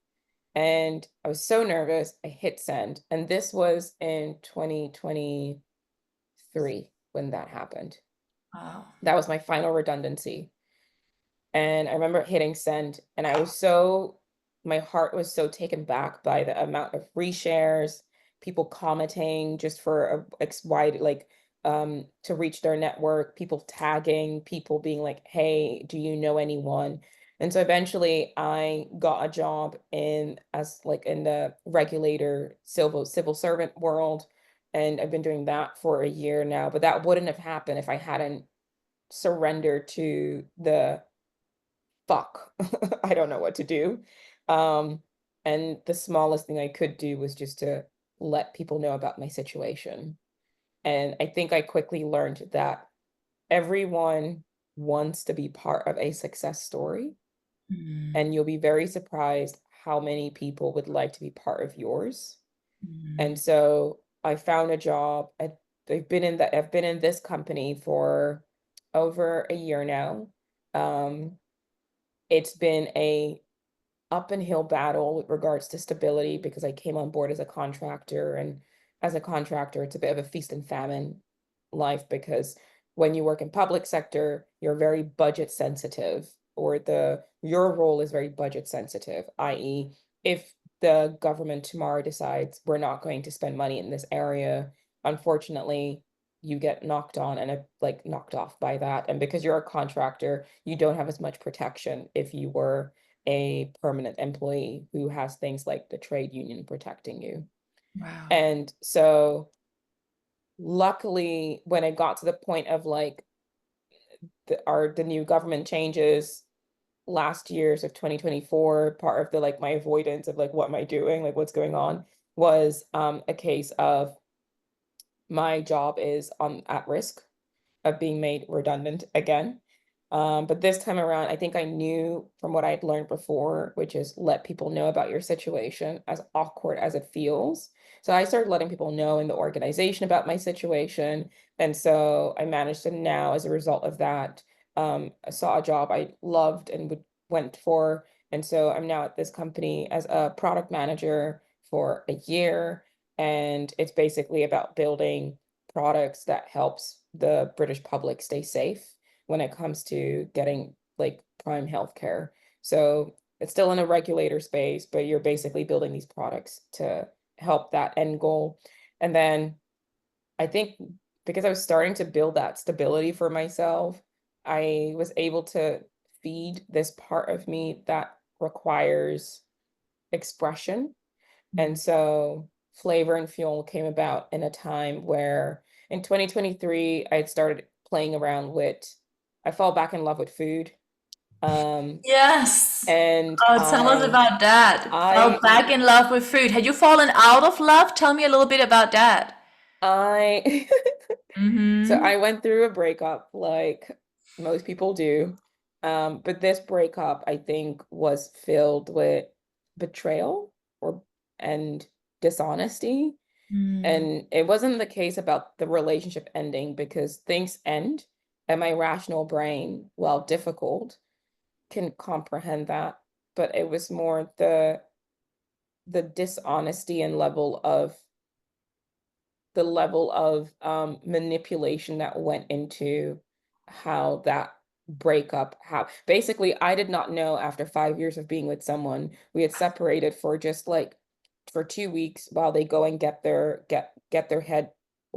And I was so nervous, I hit send. And this was in 2023 when that happened. Wow. That was my final redundancy. And I remember hitting send, and my heart was so taken back by the amount of reshares, people commenting just for a wide, like, to reach their network, people tagging, people being like, hey, do you know anyone? And so eventually I got a job in the regulator civil servant world. And I've been doing that for a year now, but that wouldn't have happened if I hadn't surrendered to the fuck, I don't know what to do. Um, and the smallest thing I could do was just to let people know about my situation. And I think I quickly learned that everyone wants to be part of a success story, Mm, and you'll be very surprised how many people would like to be part of yours. And mm, so I found a job. I've been in this company for over a year now. Um, it's been a up and hill battle with regards to stability because I came on board as a contractor. And as a contractor, it's a bit of a feast and famine life because when you work in public sector, you're very budget sensitive, or your role is very budget sensitive, i.e., if the government tomorrow decides we're not going to spend money in this area, unfortunately, you get knocked on and like knocked off by that. And because you're a contractor, you don't have as much protection if you were a permanent employee who has things like the trade union protecting you. wow. And so luckily, when it got to the point of like the new government changes last year's of 2024, part of the like my avoidance of like what am I doing, like what's going on, was a case of my job is on at risk of being made redundant again. But this time around, I think I knew from what I'd learned before, which is let people know about your situation, as awkward as it feels. So I started letting people know in the organization about my situation. And so I managed to now, as a result of that, I saw a job I loved and went for. And so I'm now at this company as a product manager for a year. And it's basically about building products that helps the British public stay safe when it comes to getting like prime healthcare. So it's still in a regulator space, but you're basically building these products to help that end goal. And then I think because I was starting to build that stability for myself, I was able to feed this part of me that requires expression. And Mm, so Flavor and Fuel came about in a time where in 2023 I had started playing around with, I fall back in love with food. Um, Yes. and Oh, tell us about that. Fell I, back in love with food. Had you fallen out of love? Tell me a little bit about that. I, so Mm-hmm. I went through a breakup like most people do. But this breakup, I think, was filled with betrayal or and dishonesty. Mm. And it wasn't the case about the relationship ending because things end, and my rational brain, while difficult, can comprehend that. But it was more the dishonesty and level of manipulation that went into how that breakup how basically I did not know after 5 years of being with someone we had separated for just like for 2 weeks while they go and get their head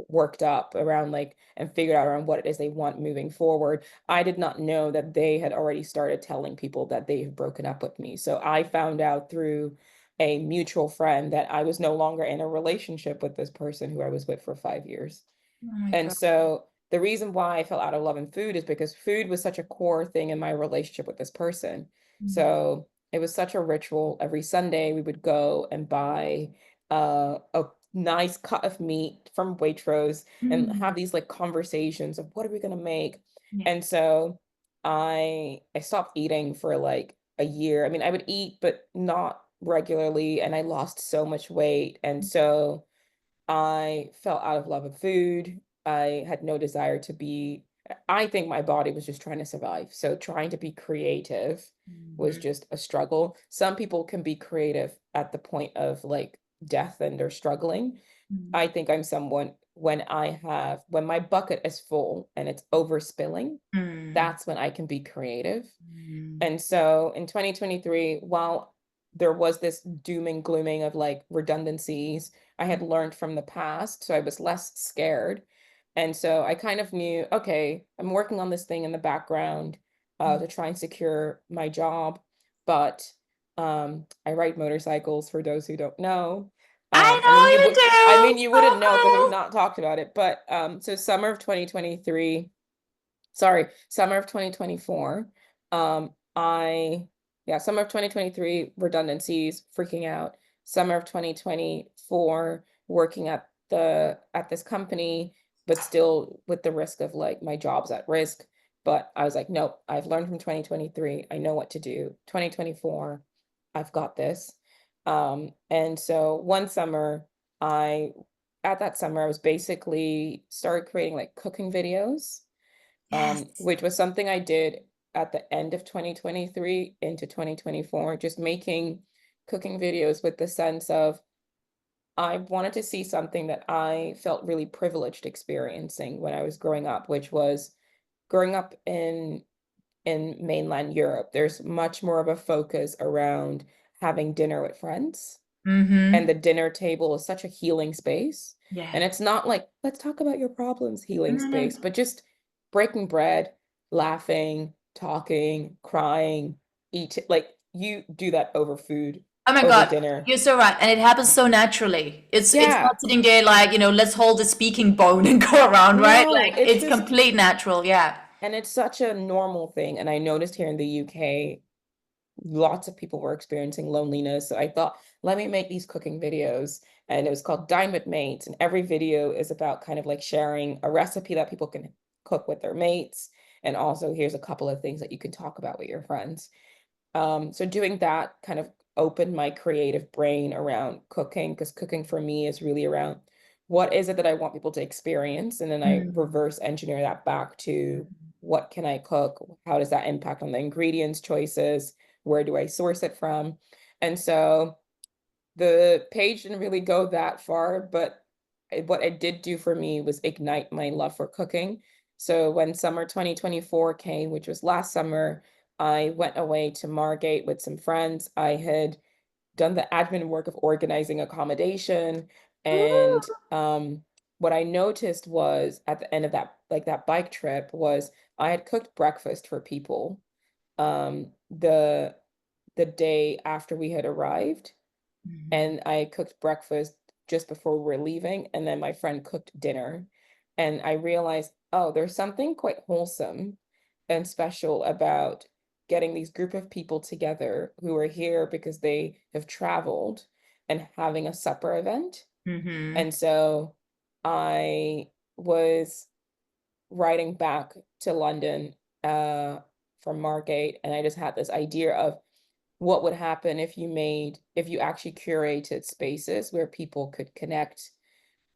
worked up around like and figured out around what it is they want moving forward. I did not know that they had already started telling people that they've broken up with me, so I found out through a mutual friend that I was no longer in a relationship with this person who I was with for 5 years. Oh my And God. so the reason why I fell out of love and food is because food was such a core thing in my relationship with this person. Mm. So it was such a ritual. Every Sunday we would go and buy a nice cut of meat from Waitrose and have Mm. these like conversations of what are we gonna make. Yeah. And so I stopped eating for like a year. I mean, I would eat, but not regularly, and I lost so much weight. And so I fell out of love with food. I had no desire to be, I think my body was just trying to survive. So trying to be creative was Mhm. just a struggle. Some people can be creative at the point of like death and they're struggling. Mm. I think I'm someone when my bucket is full and it's overspilling, Mm. that's when I can be creative. Mm. And so in 2023, while there was this doom and glooming of like redundancies, I had learned from the past, so I was less scared. And so I kind of knew, okay, I'm working on this thing in the background Mm. to try and secure my job. But I ride motorcycles for those who don't know. I I mean, know I you mean, do. you So wouldn't know because we've cool. not talked about it. But so summer of 2024. I yeah, summer of 2023, redundancies, freaking out. Summer of 2024, working at this company, but still with the risk of like my job's at risk. But I was like, nope, I've learned from 2023. I know what to do. 2024, I've got this. And so one summer, I at that summer, I was basically started creating like cooking videos, Yes. which was something I did at the end of 2023 into 2024, just making cooking videos with the sense of I wanted to see something that I felt really privileged experiencing when I was growing up, which was growing up in mainland Europe. There's much more of a focus around having dinner with friends, and Mm-hmm. the dinner table is such a healing space. And Yeah. it's not like, let's talk about your problems, healing No, no. space, but just breaking bread, laughing, talking, crying, eat. Like you do that over food, Oh my over God, dinner. you're so right, and it happens so naturally. It's Yeah. not sitting there like, let's hold the speaking bone and go around, right? No, Like it's it's just, complete natural. Yeah. and it's such a normal thing. And I noticed here in the UK, lots of people were experiencing loneliness. So I thought, let me make these cooking videos. And it was called Dine with Mates. And every video is about kind of like sharing a recipe that people can cook with their mates. And also, here's a couple of things that you can talk about with your friends. So doing that kind of opened my creative brain around cooking, because cooking for me is really around what is it that I want people to experience, and then I Mm. reverse engineer that back to what can I cook? How does that impact on the ingredients choices? Where do I source it from? And so the page didn't really go that far, but what it did do for me was ignite my love for cooking. So when summer 2024 came, which was last summer, I went away to Margate with some friends. I had done the admin work of organizing accommodation. And Woo. what I noticed was at the end of that bike trip was I had cooked breakfast for people the day after we had arrived, Mhm. and I cooked breakfast just before we were leaving, and then my friend cooked dinner. And I realized, oh, there's something quite wholesome and special about getting these group of people together who are here because they have traveled and having a supper event. Mm-hmm. And so I was riding back to London from Margate, and I just had this idea of what would happen if you actually curated spaces where people could connect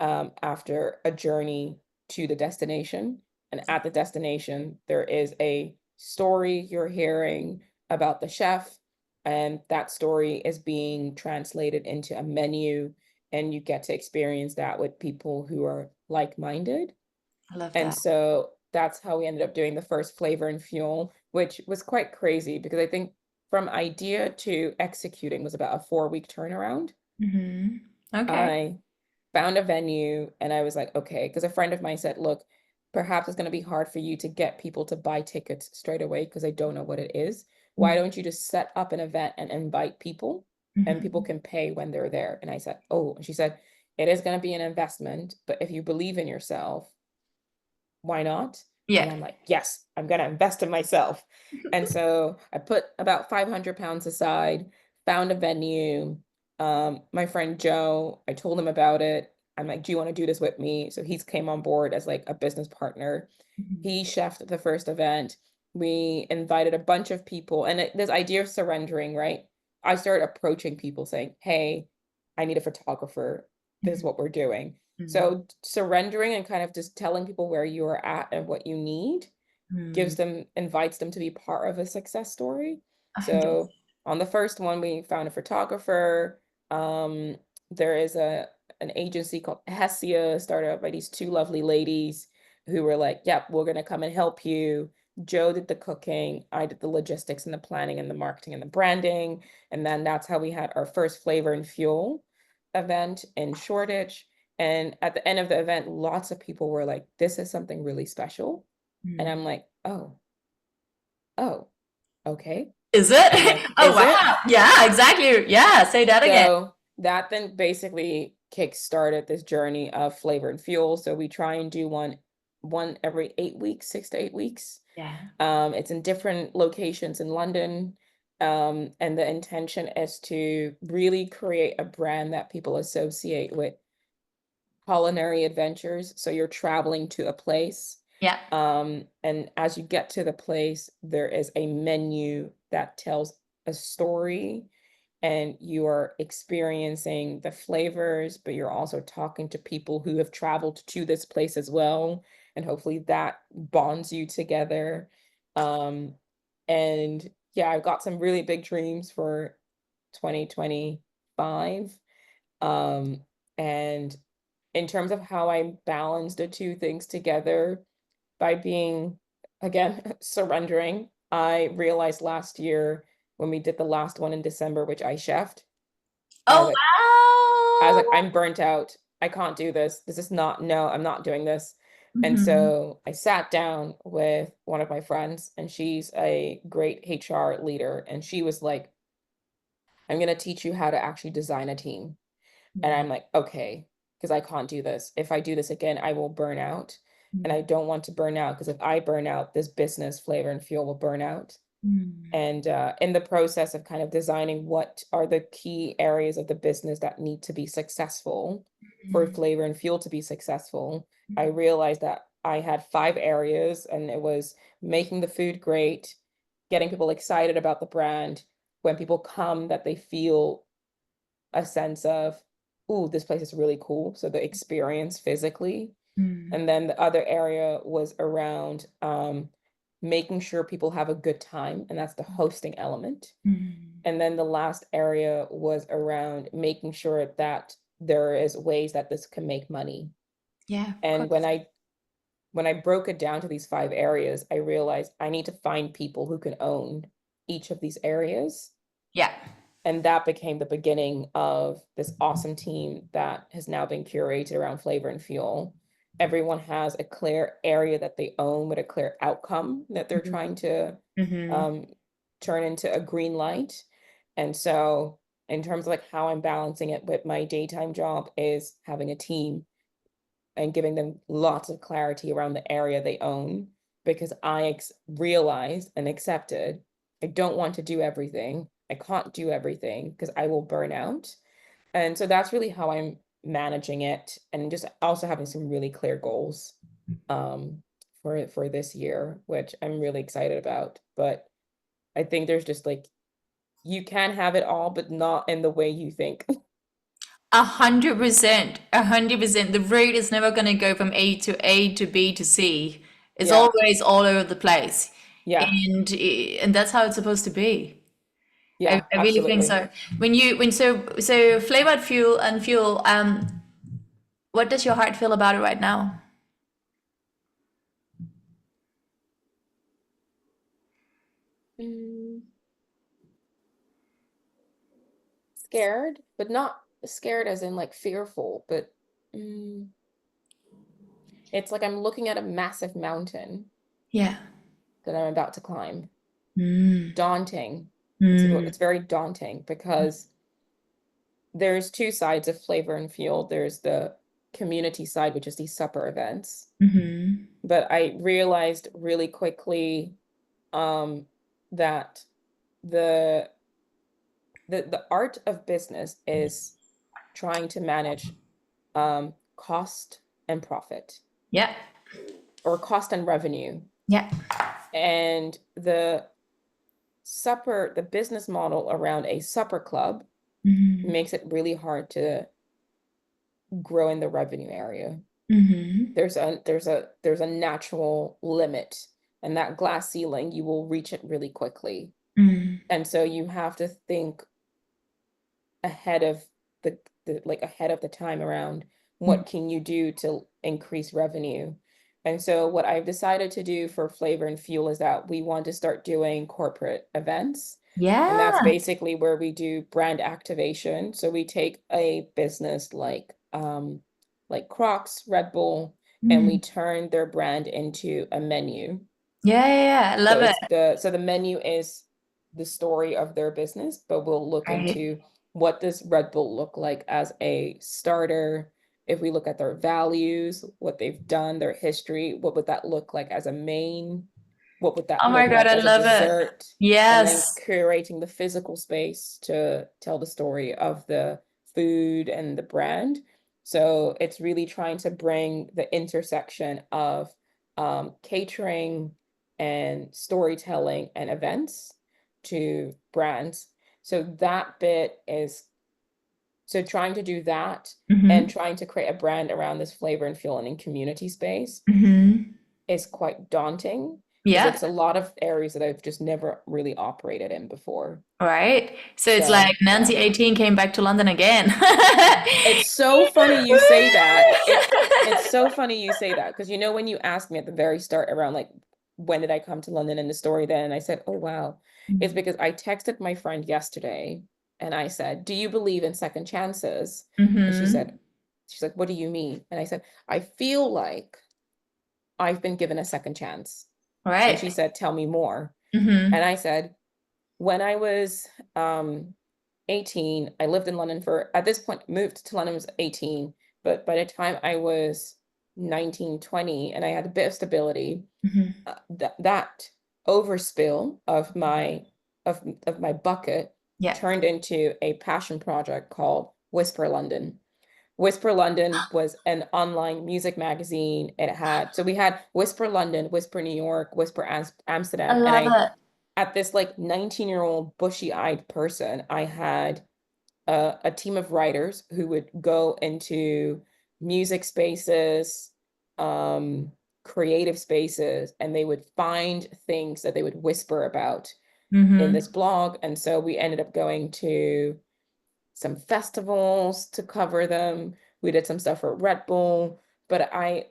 after a journey to the destination. And at the destination, there is a story you're hearing about the chef, and that story is being translated into a menu, and you get to experience that with people who are like-minded. I love And that. so that's how we ended up doing the first Flavor and Fuel, which was quite crazy because I think from idea to executing was about a 4-week turnaround. Mm-hmm. Okay. I found a venue and I was like, okay, because a friend of mine said, look, perhaps it's going to be hard for you to get people to buy tickets straight away because I don't know what it is. Why don't you just set up an event and invite people and people Mm-hmm. can pay when they're there? And I said, oh, and she said, it is going to be an investment, but if you believe in yourself, why not? And Yeah. I'm like, yes, I'm gonna invest in myself. And so I put about 500 pounds aside, found a venue. My friend Joe, I told him about it. I'm like, do you want to do this with me? So he's came on board as like a business partner. Mhm. He chefed the first event. We invited a bunch of people, and this idea of surrendering, right? I started approaching people saying, hey, I need a photographer. This is what we're doing. Mhm. So surrendering and kind of just telling people where you are at and what you need Mhm. invites them to be part of a success story. 100%. So on the first one, we found a photographer. Um, there is an agency called Hesia, started up by these two lovely ladies who were like, yep, we're gonna come and help you. Joe did the cooking, I did the logistics and the planning and the marketing and the branding. And then that's how we had our first Flavor and Fuel event in Shoreditch. And at the end of the event, lots of people were like, this is something really special. And Mm. I'm like, oh, okay. Is it? And then, Oh, is it? wow. Yeah, exactly. Yeah, say that again. So that then basically kick-started this journey of Flavor and Fuel. So we try and do one every 8 weeks, 6 to 8 weeks. Yeah. It's in different locations in London. And the intention is to really create a brand that people associate with culinary adventures. So you're traveling to a place. Yeah. And as you get to the place, there is a menu that tells a story, and you are experiencing the flavors, but you're also talking to people who have traveled to this place as well. And hopefully that bonds you together. Um, and yeah, I've got some really big dreams for 2025. Um, and in terms of how I balance the two things together by being, again, surrendering. I realized last year when we did the last one in December, which I chefed, I was Oh, like, wow. I'm burnt out. I can't do this. This is not, no, I'm not doing this. And Mhm. so I sat down with one of my friends, and she's a great HR leader. And she was like, I'm going to teach you how to actually design a team. And Yeah. I'm like, okay, because I can't do this. If I do this again, I will burn out. And I Mm. don't want to burn out because if I burn out, this business, Flavor and Fuel, will burn out. Mm. And in the process of kind of designing what are the key areas of the business that need to be successful for Mm. Flavor and Fuel to be successful, I realized that I had 5 areas, and it was making the food great, getting people excited about the brand, when people come, that they feel a sense of, ooh, this place is really cool. So the experience physically. Mm. And then the other area was around making sure people have a good time, and that's the hosting element. Mm. And then the last area was around making sure that there is ways that this can make money. Yeah, of And course. when I broke it down to these 5 areas, I realized I need to find people who can own each of these areas. Yeah. And that became the beginning of this awesome team that has now been curated around Flavor and Fuel. Everyone has a clear area that they own with a clear outcome that they're trying to Mm-hmm. um, turn into a green light. And so in terms of like how I'm balancing it with my daytime job is having a team and giving them lots of clarity around the area they own, because I realized and accepted I don't want to do everything. I can't do everything because I will burn out. And so that's really how I'm managing it, and just also having some really clear goals for this year, which I'm really excited about. But I think there's just like you can have it all, but not in the way you think. 100%, 100%. The road is never going to go from A to B to C. It's Yeah, always all over the place, yeah, and that's how it's supposed to be. yeah, I really think absolutely. so. So flavored fuel and fuel. What does your heart feel about it right now? Mm, scared, but not scared as in like fearful, but mm, it's like I'm looking at a massive mountain Yeah. that I'm about to climb. Mm. Daunting. Mm. It's very daunting because there's two sides of flavor and fuel. There's the community side, which is these supper events. Mm-hmm. But I realized really quickly um, that the the art of business is trying to manage cost and profit, Yeah. or cost and revenue. Yeah. And the business model around a supper club Mm-hmm. makes it really hard to grow in the revenue area. Mm-hmm. There's a natural limit, and that glass ceiling, you will reach it really quickly. Mm. And so you have to think ahead of ahead of the time around what can you do to increase revenue. And so what I've decided to do for flavor and fuel is that we want to start doing corporate events, and that's Yeah. basically where we do brand activation. So we take a business like Crocs, Red Bull, and we Mm. turn their brand into a menu. Yeah, yeah, yeah. I So love it. the menu is the story of their business, but we'll look Right. into what does Red Bull look like as a starter. If we look at their values, what they've done, their history, what would that look like as a main? What would that Oh my look God, like I as a love it. dessert? And then Yes. curating the physical space to tell the story of the food and the brand. So it's really trying to bring the intersection of catering and storytelling and events to brands. So that bit is so trying to do that and Mm-hmm. trying to create a brand around this flavor and fueling and community space Mm-hmm. is quite daunting, because Yeah. it's a lot of areas that I've just never really operated in before. Right. So it's like So Nancy yeah. 18 came back to London again. It's so funny you say that. It's so funny you say that, because when you asked me at the very start around like when did I come to London and the story then, I said, "Oh wow." It's because I texted my friend yesterday and I said, "Do you believe in second chances?" And Mm-hmm. she's like, "What do you mean?" And I said, "I feel like I've been given a second chance." And she Right. said, "Tell me more." And Mm-hmm. I said, "When I was 18, I lived in London for, at this point, moved to London was 18, but by the time I was 19, 20, and I had a bit of stability, Mm-hmm. that overspill of my bucket Yeah. turned into a passion project called Whisper London. Whisper London was an online music magazine. So we had Whisper London, Whisper New York, Whisper I Amsterdam, and love it. at this like 19-year-old bushy-eyed person, I had a team of writers who would go into music spaces, um, creative spaces, and they would find things that they would whisper about in Mm-hmm. this blog. And so we ended up going to some festivals to cover them. We did some stuff for Red Bull, but I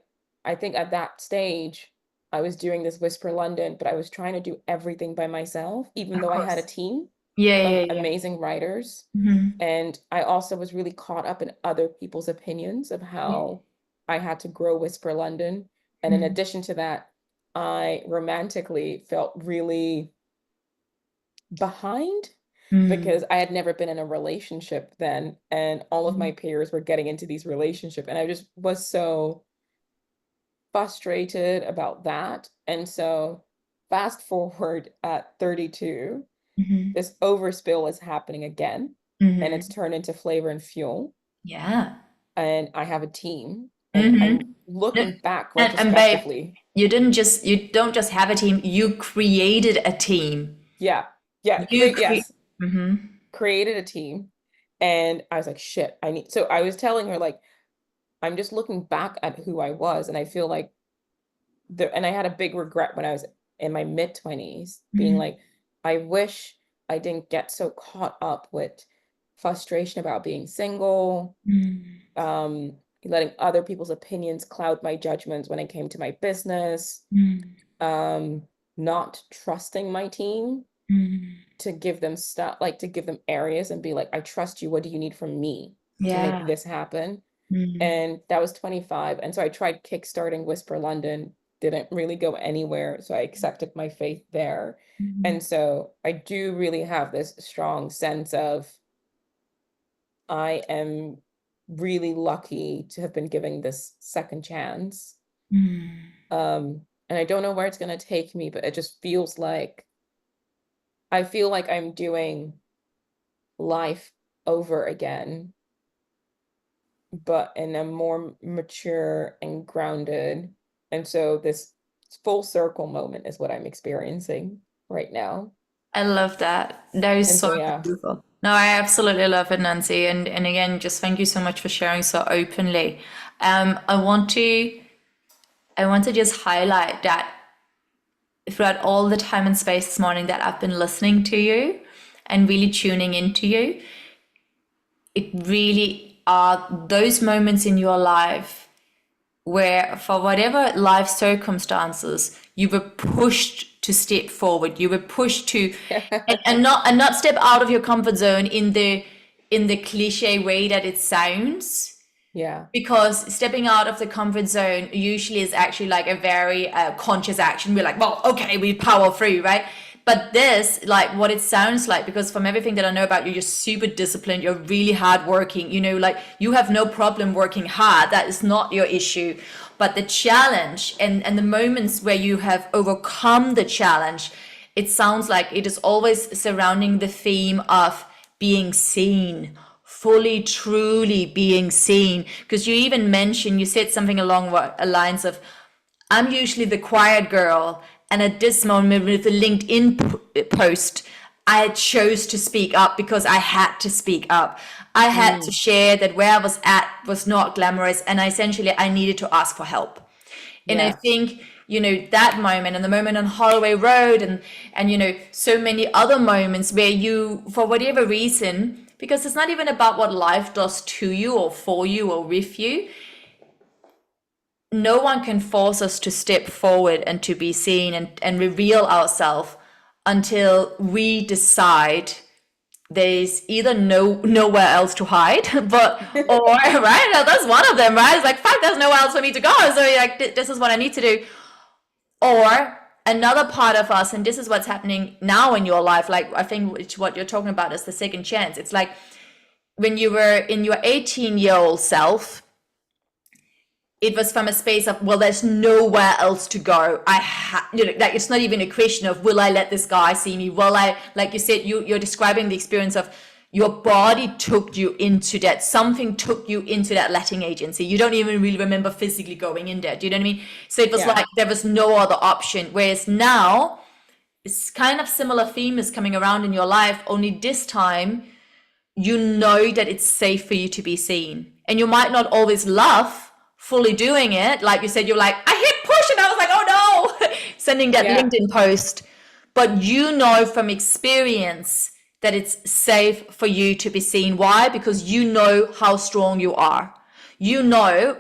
think at that stage I was doing this Whisper London, but I was trying to do everything by myself, even Of though I had a course. team Yeah, of yeah, yeah. amazing writers. Mm-hmm. And I also was really caught up in other people's opinions of Yeah. how I had to grow Whisper London. And in Mm. addition to that, I romantically felt really behind. because I had never been in a relationship then, and all of my peers were getting into these relationships, and I just was so frustrated about that. And so fast forward at 32, Mm-hmm. this overspill is happening again, and Mm-hmm. it's turned into flavor and fuel. Yeah. And I have a team, and Mm-hmm. I'm looking back And babe, retrospectively. you don't just have a team, you created a team. Yeah, yeah, You create. yes, Mm-hmm. created a team. And I was like, shit, I need, so I was telling her, like, I'm just looking back at who I was, and I feel like and I had a big regret when I was in my mid 20s, being like, I wish I didn't get so caught up with frustration about being single, letting other people's opinions cloud my judgments when it came to my business, um, not trusting my team to give them stuff, like to give them areas and be like, I trust you. What do you need from me to make Yeah. this happen? And that was 25. And so I tried kickstarting Whisper London, didn't really go anywhere. So I accepted my fate there. And so I do really have this strong sense of I am really lucky to have been given this second chance. And I don't know where it's going to take me, but it just feels like I feel like I'm doing life over again, but in a more mature and grounded. And so this full circle moment is what I'm experiencing right now. I love that. That is And so so, yeah, beautiful. No, I absolutely love it, Nancy. And again, just thank you so much for sharing so openly. Um, I want to I want to just highlight that throughout all the time and space this morning that I've been listening to you and really tuning into you, it really are those moments in your life where, for whatever life circumstances, you were pushed to step forward. You were pushed to, and not step out of your comfort zone in the cliche way that it sounds. yeah, Because stepping out of the comfort zone usually is actually like a very conscious action. We're like, well, okay, we power through, right? But this, like what it sounds like, because from everything that I know about you, you're super disciplined, you're really hardworking, you know, like you have no problem working hard. That is not your issue. But the challenge and the moments where you have overcome the challenge, it sounds like it is always surrounding the theme of being seen, fully, truly being seen. Because you even mentioned, you said something along the lines of, I'm usually the quiet girl, and at this moment with the LinkedIn post, I chose to speak up because I had to speak up. I had to mm, share that where I was at was not glamorous, and I needed to ask for help. And I yeah, think, you know, that moment and the moment on Holloway Road and you know, so many other moments where you, for whatever reason, because it's not even about what life does to you or for you or with you, no one can force us to step forward and to be seen and reveal ourselves until we decide there's either nowhere else to hide, but or right, now that's one of them, right? It's like, fuck, there's nowhere else for me to go, so like this is what I need to do. Or another part of us, and this is what's happening now in your life, like I think what you're talking about is the second chance. It's like when you were in your 18-year-old self, it was from a space of, well, there's nowhere else to go. You know, like it's not even a question of, will I let this guy see me? Will I, like you said, you're describing the experience of your body took you into that, something took you into that letting agency. You don't even really remember physically going in there. Do you know what I mean? So it was yeah, like there was no other option. Whereas now, it's kind of similar theme is coming around in your life, only this time you know that it's safe for you to be seen. And you might not always love fully doing it. Like you said, you're like, I hit push and I was like, oh no, sending that yeah, LinkedIn post. But you know from experience that it's safe for you to be seen. Why? Because you know how strong you are. You know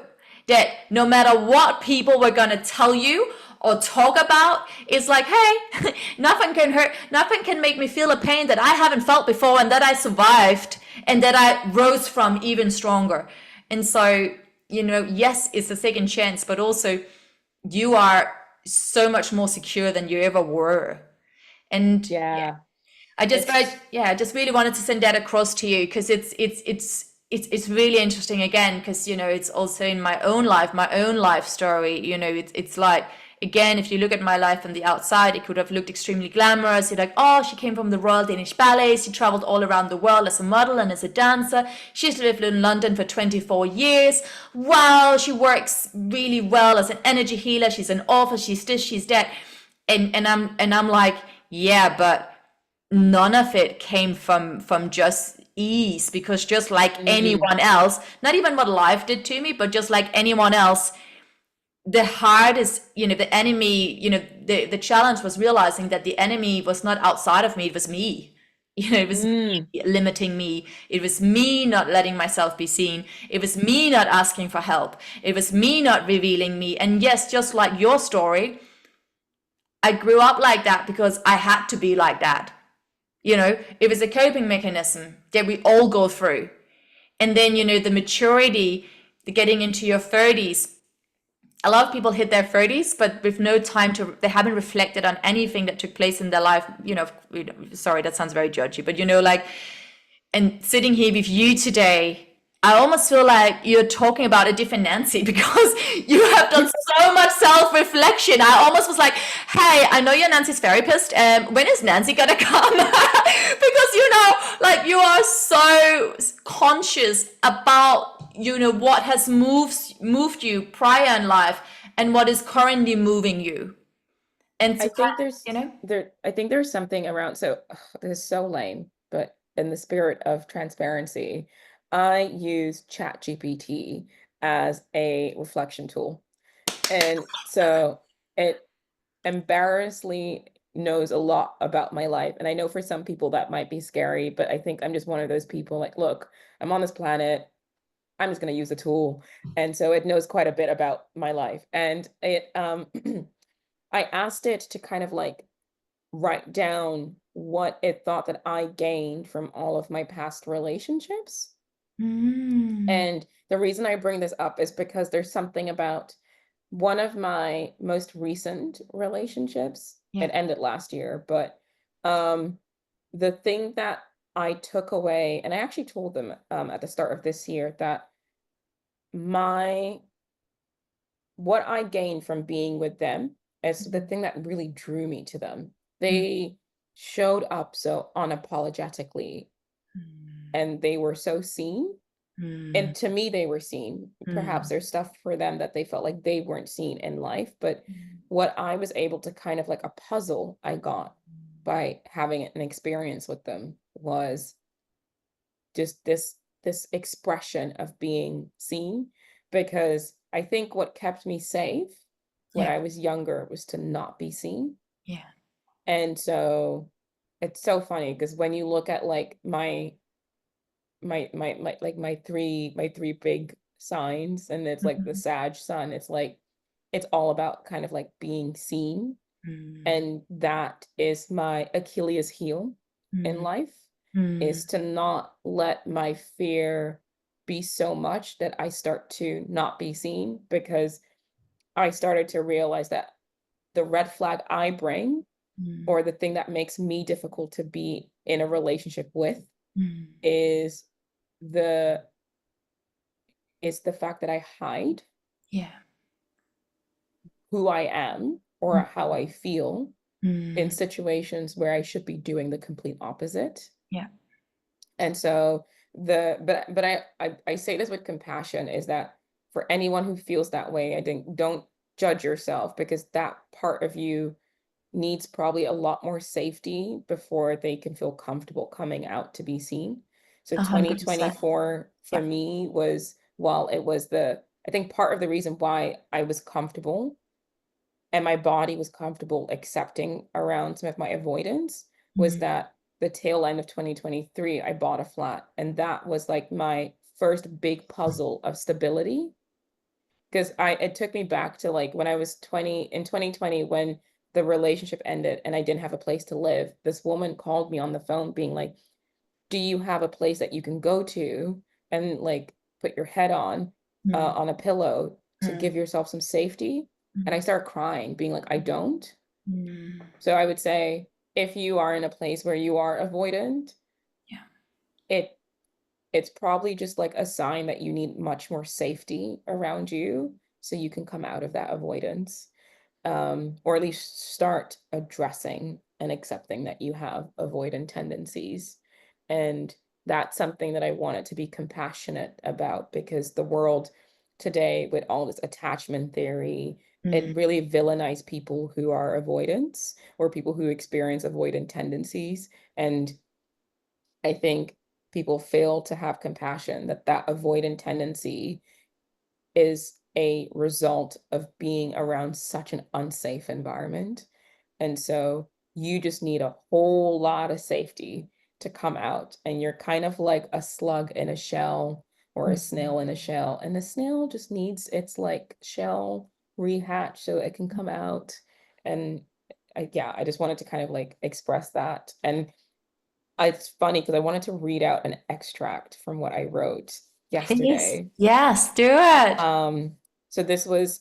that no matter what people were going to tell you or talk about, it's like, hey, nothing can hurt, nothing can make me feel a pain that I haven't felt before and that I survived and that I rose from even stronger. And so, you know, yes, it's a second chance, but also you are so much more secure than you ever were. And yeah. It's I just really wanted to send that across to you because it's really interesting again because it's also in my own life story. It's like again, if you look at my life from the outside, it could have looked extremely glamorous. You're like, oh, she came from the Royal Danish Ballet. She traveled all around the world as a model and as a dancer. She's lived in London for 24 years. Wow, she works really well as an energy healer. She's an author. She's this. She's that. And I'm like, yeah, but none of it came from just ease because just like Mhm. anyone else, not even what life did to me, but just like anyone else, the hardest, the enemy, the challenge was realizing that the enemy was not outside of me, it was me. It was Mm. me limiting me. It was me not letting myself be seen. It was me not asking for help. It was me not revealing me. And yes, just like your story, I grew up like that because I had to be like that. It was a coping mechanism that we all go through. And then, the maturity, the getting into your 30s, a lot of people hit their 30s, but with no time they haven't reflected on anything that took place in their life. Sorry, that sounds very judgy, but like, and sitting here with you today, I almost feel like you're talking about a different Nancy because you have done so much self-reflection. I almost was like, hey, I know you're Nancy's therapist. When is Nancy gonna come? Because like you are so conscious about what has moved you prior in life and what is currently moving you. And I to think I think there's something around, so this is so lame, but in the spirit of transparency, I use ChatGPT as a reflection tool. And so it embarrassingly knows a lot about my life. And I know for some people that might be scary, but I think I'm just one of those people like, look, I'm on this planet. I'm just going to use a tool. And so it knows quite a bit about my life. And I asked it to kind of like write down what it thought that I gained from all of my past relationships. mm, And the reason I bring this up is because there's something about one of my most recent relationships. yeah. It ended last year, but um, the thing that I took away, and I actually told them at the start of this year that my what I gained from being with them is the thing that really drew me to them. Mm, They showed up so unapologetically and they were so seen. mm, And to me, they were seen. Perhaps mm, there's stuff for them that they felt like they weren't seen in life. But mm. what I was able to kind of like a puzzle I got by having an experience with them was just this expression of being seen, because I think what kept me safe when Yeah, I was younger was to not be seen. yeah. And so it's so funny because when you look at like my three big signs, and it's like the Mhm, Sag sun, it's like it's all about kind of like being seen. mm, And that is my Achilles heel in mm, life, mm, is to not let my fear be so much that I start to not be seen, because I started to realize that the red flag I bring, mm, or the thing that makes me difficult to be in a relationship with, mm. is the the fact that I hide Yeah. who I am or Mm, how I feel in mm, situations where I should be doing the complete opposite. yeah. And so I say this with compassion, is that for anyone who feels that way, I think don't judge yourself, because that part of you needs probably a lot more safety before they can feel comfortable coming out to be seen. So 100%. 2024 for Yeah. me was, while it was I think part of the reason why I was comfortable and my body was comfortable accepting around some of my avoidance, was Mm, that the tail end of 2023, I bought a flat. And that was like my first big puzzle of stability. Because it took me back to like when I was 20, in 2020, when the relationship ended and I didn't have a place to live. This woman called me on the phone being like, do you have a place that you can go to and like put your head mm, on a pillow to mm, give yourself some safety? And I mm, started crying, being like, I don't. mm, So I would say, if you are in a place where you are avoidant, Yeah. it it's probably just like a sign that you need much more safety around you so you can come out of that avoidance, or at least start addressing and accepting that you have avoidant tendencies. And that's something that I wanted to be compassionate about, because the world today, with all this attachment theory, it Mm. really villainized people who are avoidants or people who experience avoidant tendencies. And I think people fail to have compassion that that avoidant tendency is a result of being around such an unsafe environment. And so you just need a whole lot of safety to come out. And you're kind of like a slug in a shell or a snail in a shell. And the snail just needs its like shell rehatched so it can come out. And yeah, I just wanted to kind of like express that. And it's funny because I wanted to read out an extract from what I wrote Please. yesterday. Yes, do it. Um, so this was,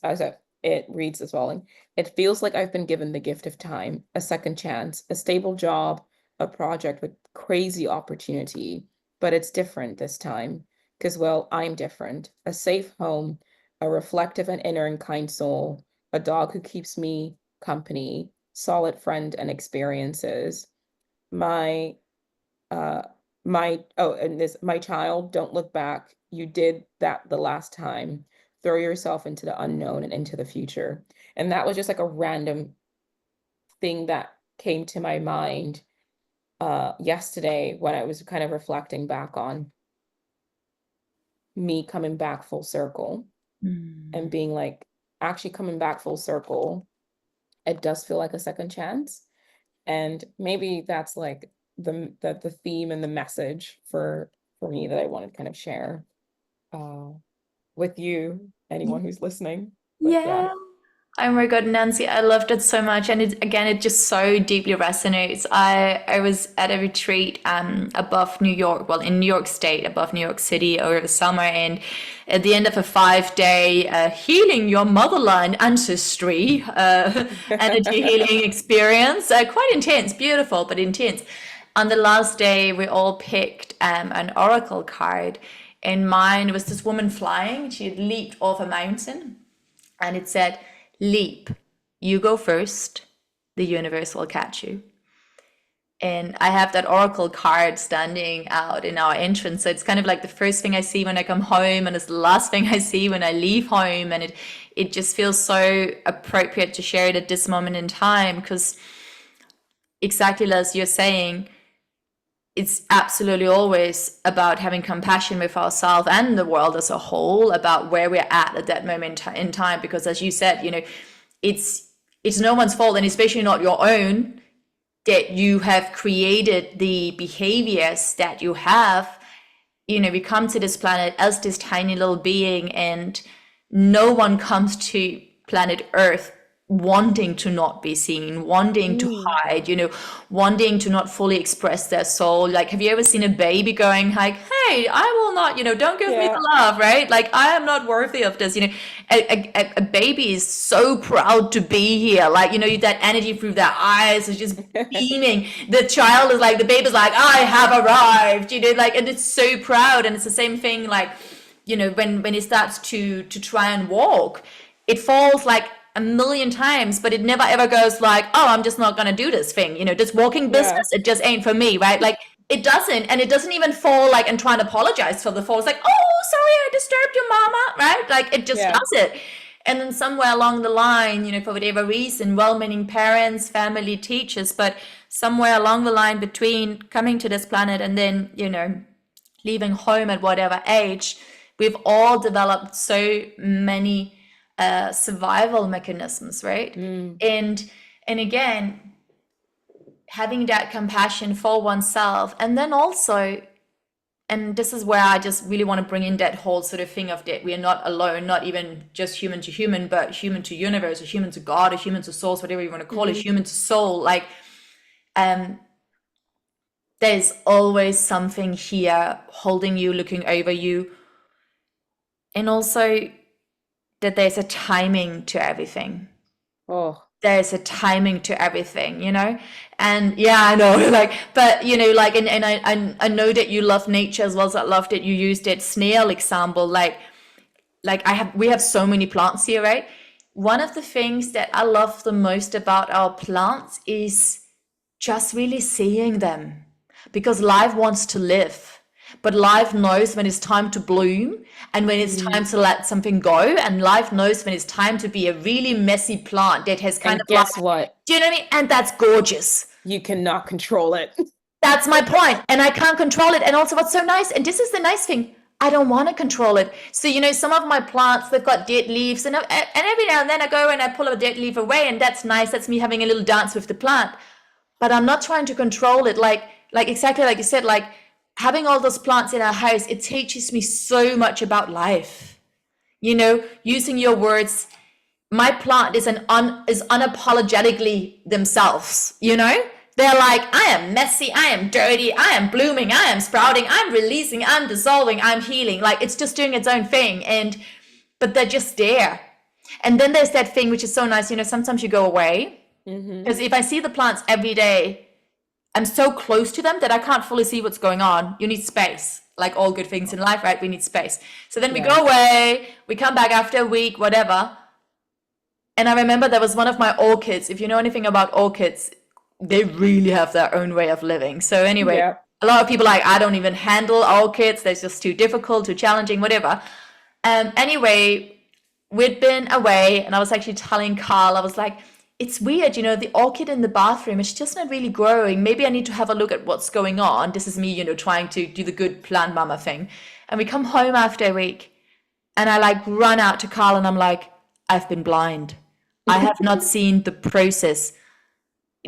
it reads as following. It feels like I've been given the gift of time, a second chance, a stable job, a project with crazy opportunity, but it's different this time because, well, I'm different. A safe home, a reflective and inner and kind soul, a dog who keeps me company, solid friend and experiences. My uh and this, my child, don't look back. You did that the last time. Throw yourself into the unknown and into the future. And that was just like a random thing that came to my mind yesterday when I was kind of reflecting back on me coming back full circle and Mm. being like, actually coming back full circle, it does feel like a second chance. And maybe that's like the theme and the message for me that I wanted to kind of share uh with you, anyone who's listening. But yeah. Yeah. Oh my God, Nancy, I loved it so much. And it again, it just so deeply resonates. I was at a retreat above New York, well, in New York State, above New York City over the summer. And at the end of a 5 day healing your motherline ancestry energy healing experience, quite intense, beautiful, but intense. On the last day, we all picked an oracle card. And mine was this woman flying. She had leaped off a mountain and it said, leap, you go first, the universe will catch you. And I have that oracle card standing out in our entrance. So it's kind of like the first thing I see when I come home, and it's the last thing I see when I leave home. And it just feels so appropriate to share it at this moment in time, because exactly as you're saying, it's absolutely always about having compassion with ourselves and the world as a whole, about where we're at that moment in time. Because as you said, it's no one's fault, and especially not your own, that you have created the behaviors that you have. We come to this planet as this tiny little being, and no one comes to planet Earth wanting to not be seen, wanting to Mm, hide, wanting to not fully express their soul. Like, have you ever seen a baby going like, hey, I will not, don't give me yeah. the love, right? Like, I am not worthy of this. A baby is so proud to be here. Like, that energy through their eyes is just beaming. The child is like, the baby's like, I have arrived, like, and it's so proud. And it's the same thing, like, when it starts to try and walk, it falls like a million times, but it never ever goes like, oh, I'm just not gonna do this thing, this walking Yeah. business, it just ain't for me, right? Like, it doesn't. And it doesn't even fall like and try and apologize for the fall. It's like, oh, sorry, I disturbed your mama, right? Like, it just Yeah. does it. And then somewhere along the line, for whatever reason, well-meaning parents, family, teachers, but somewhere along the line between coming to this planet and then, leaving home at whatever age, we've all developed so many survival mechanisms, right? Mm. And again, having that compassion for oneself, and then also, and this is where I just really want to bring in that whole sort of thing of that we are not alone, not even just human to human, but human to universe, or human to God, or human to source, whatever you want to call it, Mm. human to soul. Like, um, there's always something here holding you, looking over you, and also that there's a timing to everything. Oh, there's a timing to everything, you know? And yeah, I know, like, but you know, like, and I know that you love nature as well as I love that you used that snail example. Like we have so many plants here, right? One of the things that I love the most about our plants is just really seeing them, because life wants to live, but life knows when it's time to bloom and when it's time Mm. to let something go, and life knows when it's time to be a really messy plant that has kind And of like, guess what? do you know what I mean? And that's gorgeous. You cannot control it. That's my point, and I can't control it. And also, what's so nice, and this is the nice thing, I don't want to control it. So, you know, some of my plants, they've got dead leaves, and every now and then I go and I pull a dead leaf away, and that's nice. That's me having a little dance with the plant. But I'm not trying to control it. Like exactly like you said, like having all those plants in our house, it teaches me so much about life. You know, using your words, my plant is unapologetically themselves, you know? They're like, I am messy, I am dirty, I am blooming, I am sprouting, I'm releasing, I'm dissolving, I'm healing. Like it's just doing its own thing. And but they're just there. And then there's that thing which is so nice, you know, sometimes you go away. Mm-hmm. Because if I see the plants every day, I'm so close to them that I can't fully see what's going on. You need space. Like all good things in life, right? We need space. So then we Yeah. go away, we come back after a week, whatever. And I remember there was one of my orchids. If you know anything about orchids, they really have their own way of living. So anyway, Yeah. a lot of people are like, I don't even handle orchids. They're just too difficult, too challenging, whatever. Anyway, we'd been away, and I was actually telling Carl, I was like, it's weird, you know, the orchid in the bathroom is just not really growing. Maybe I need to have a look at what's going on. This is me, you know, trying to do the good plant mama thing. And we come home after a week, and I like run out to Carl, and I'm like, I've been blind. I have not seen the process.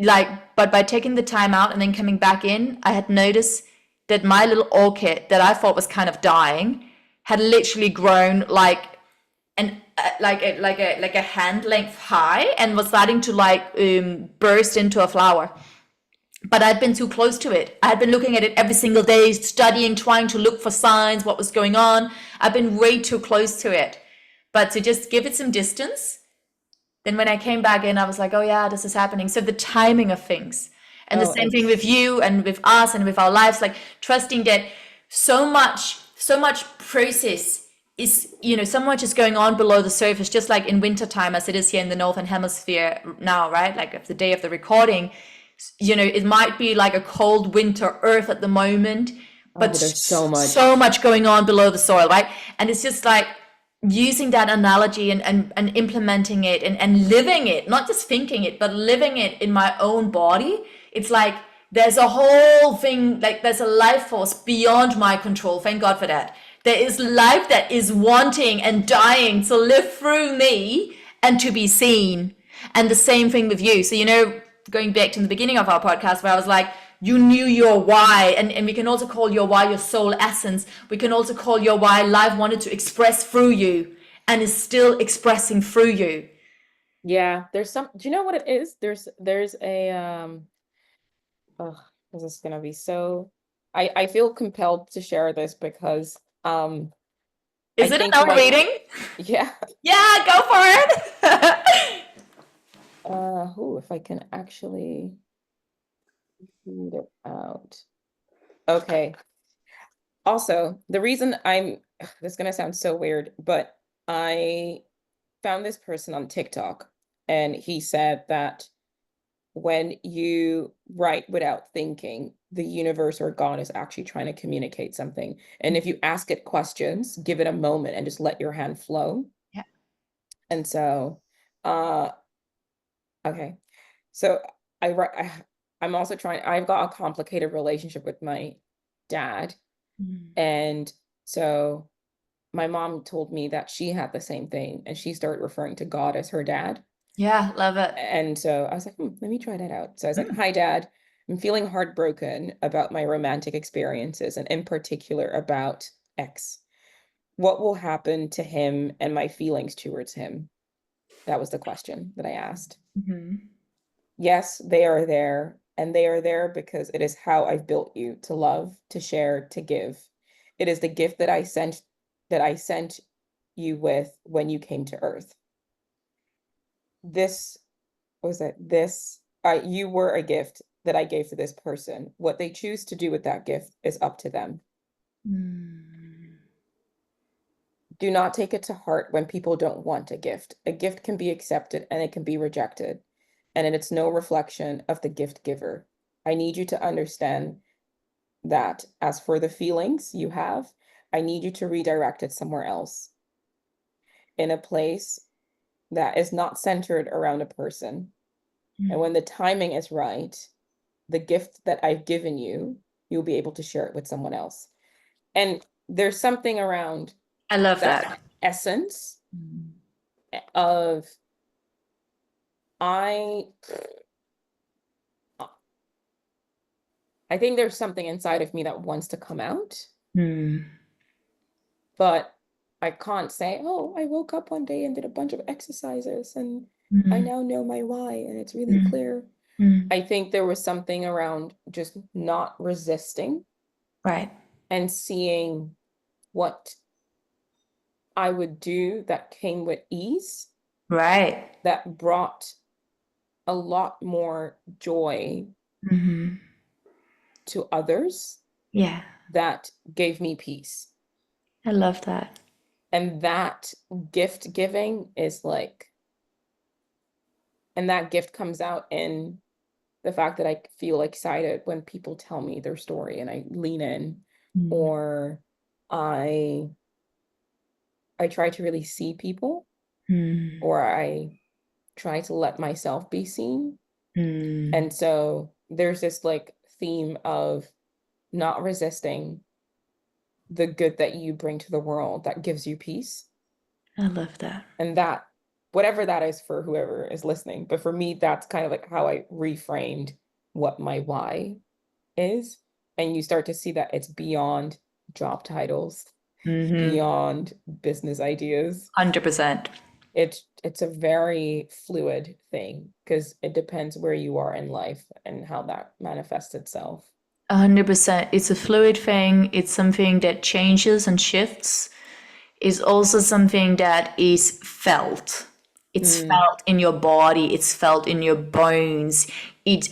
Like, but by taking the time out and then coming back in, I had noticed that my little orchid that I thought was kind of dying had literally grown like an like a hand length high, and was starting to like burst into a flower. But I'd been too close to it. I had been looking at it every single day, studying, trying to look for signs, what was going on. I've been way too close to it. But to just give it some distance, then when I came back in, I was like, oh yeah, this is happening. So the timing of things. And the Oh, same thing it's with you and with us and with our lives, like trusting that so much process is, you know, so much is going on below the surface, just like in wintertime as it is here in the Northern Hemisphere now, right? Like of the day of the recording, you know, it might be like a cold winter earth at the moment, but oh, there's so so much. much going on below the soil, right? And it's just like using that analogy and implementing it and living it, not just thinking it, but living it in my own body. It's like there's a whole thing, like there's a life force beyond my control. Thank God for that. There is life that is wanting and dying to live through me and to be seen. And the same thing with you. So, you know, going back to the beginning of our podcast where I was like, you knew your why, and we can also call your why your soul essence. We can also call your why life wanted to express through you and is still expressing through you. Yeah, there's some, do you know what it is? There's a oh, this is gonna be so I feel compelled to share this because I Is it think another my reading? yeah, Yeah, go for it. if I can actually read it out. Okay. Also, the reason this is gonna sound so weird, but I found this person on TikTok, and he said that when you write without thinking, the universe or God is actually trying to communicate something. And if you ask it questions, give it a moment and just let your hand flow. Yeah. And so, uh, okay. So I'm also I've got a complicated relationship with my dad. Mm. And so my mom told me that she had the same thing, and she started referring to God as her dad. Yeah, love it. And so I was like, let me try that out. So I was like, Mm. hi, Dad. I'm feeling heartbroken about my romantic experiences, and in particular about X. What will happen to him and my feelings towards him? That was the question that I asked. Mhm. Yes, they are there, and they are there because it is how I've built you to love, to share, to give. It is the gift that I sent you with when you came to Earth. This was it this? You were a gift that I gave to this person. What they choose to do with that gift is up to them. Mm. Do not take it to heart when people don't want a gift. A gift can be accepted and it can be rejected, and it's no reflection of the gift giver. I need you to understand that as for the feelings you have, I need you to redirect it somewhere else in a place that is not centered around a person. And when the timing is right, the gift that I've given you, you'll be able to share it with someone else. And there's something around I love that that. essence of I I think there's something inside of me that wants to come out, Mm. but I can't say, oh, I woke up one day and did a bunch of exercises and I Mm. now know my why and it's really Mm. clear. Mm. I think there was something around just not resisting Right. and seeing what I would do that came with ease, Right. that brought a lot more joy Mm-hmm. to others, Yeah. that gave me peace. I love that. And that gift giving is like, and that gift comes out in the fact that I feel excited when people tell me their story and I lean in, Mm. or I I try to really see people, Mm. or I try to let myself be seen. Mm. And so there's this like theme of not resisting the good that you bring to the world that gives you peace. I love that. And that, whatever that is for whoever is listening, but for me, that's kind of like how I reframed what my why is. And you start to see that it's beyond job titles, Mm-hmm. beyond business ideas. 100%. It's a very fluid thing because it depends where you are in life and how that manifests itself. 100%. It's a fluid thing. It's something that changes and shifts. It's also something that is felt. It's Mm, felt in your body. It's felt in your bones.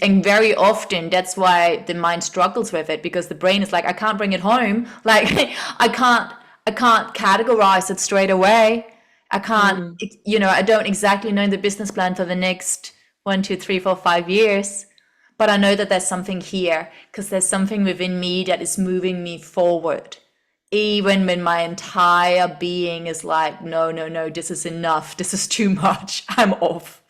And very often that's why the mind struggles with it, because the brain is like, I can't bring it home. Like I can't categorize it straight away. I can't, mm, I don't exactly know the business plan for the next 1, 2, 3, 4, 5 years. But I know that there's something here because there's something within me that is moving me forward. Even when my entire being is like, no, no, no, this is enough. This is too much. I'm off.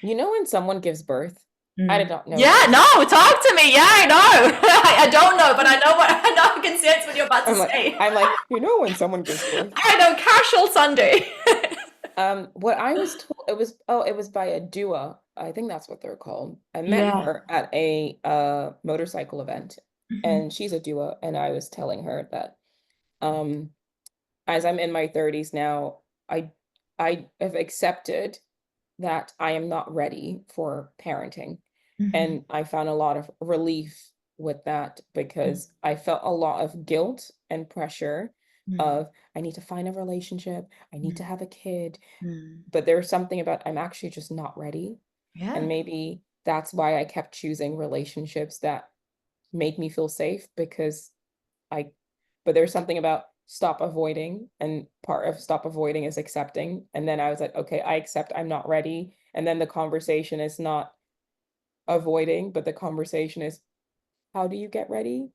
You know, when someone gives birth, I did not know Yeah, this. no, talk to me. Yeah, I know. I don't know, but I know I know I can sense what you're about to say. I'm like, you know, when someone gives birth. I know, casual Sunday. What I was told, it was by a dua. I think that's what they're called. I met Yeah. her at a motorcycle event, and she's a dua, and I was telling her that um as I'm in my 30s now, I have accepted that I am not ready for parenting. Mhm. And I found a lot of relief with that because I felt a lot of guilt and pressure Mhm. of I need to find a relationship, I need to Mhm. have a kid, Mhm. but there's something about I'm actually just not ready. And Yeah. maybe that's why I kept choosing relationships that made me feel safe because I, but there's something about stop avoiding, and part of stop avoiding is accepting. And then I was like, okay, I accept I'm not ready. And then the conversation is not avoiding, but the conversation is, how do you get ready?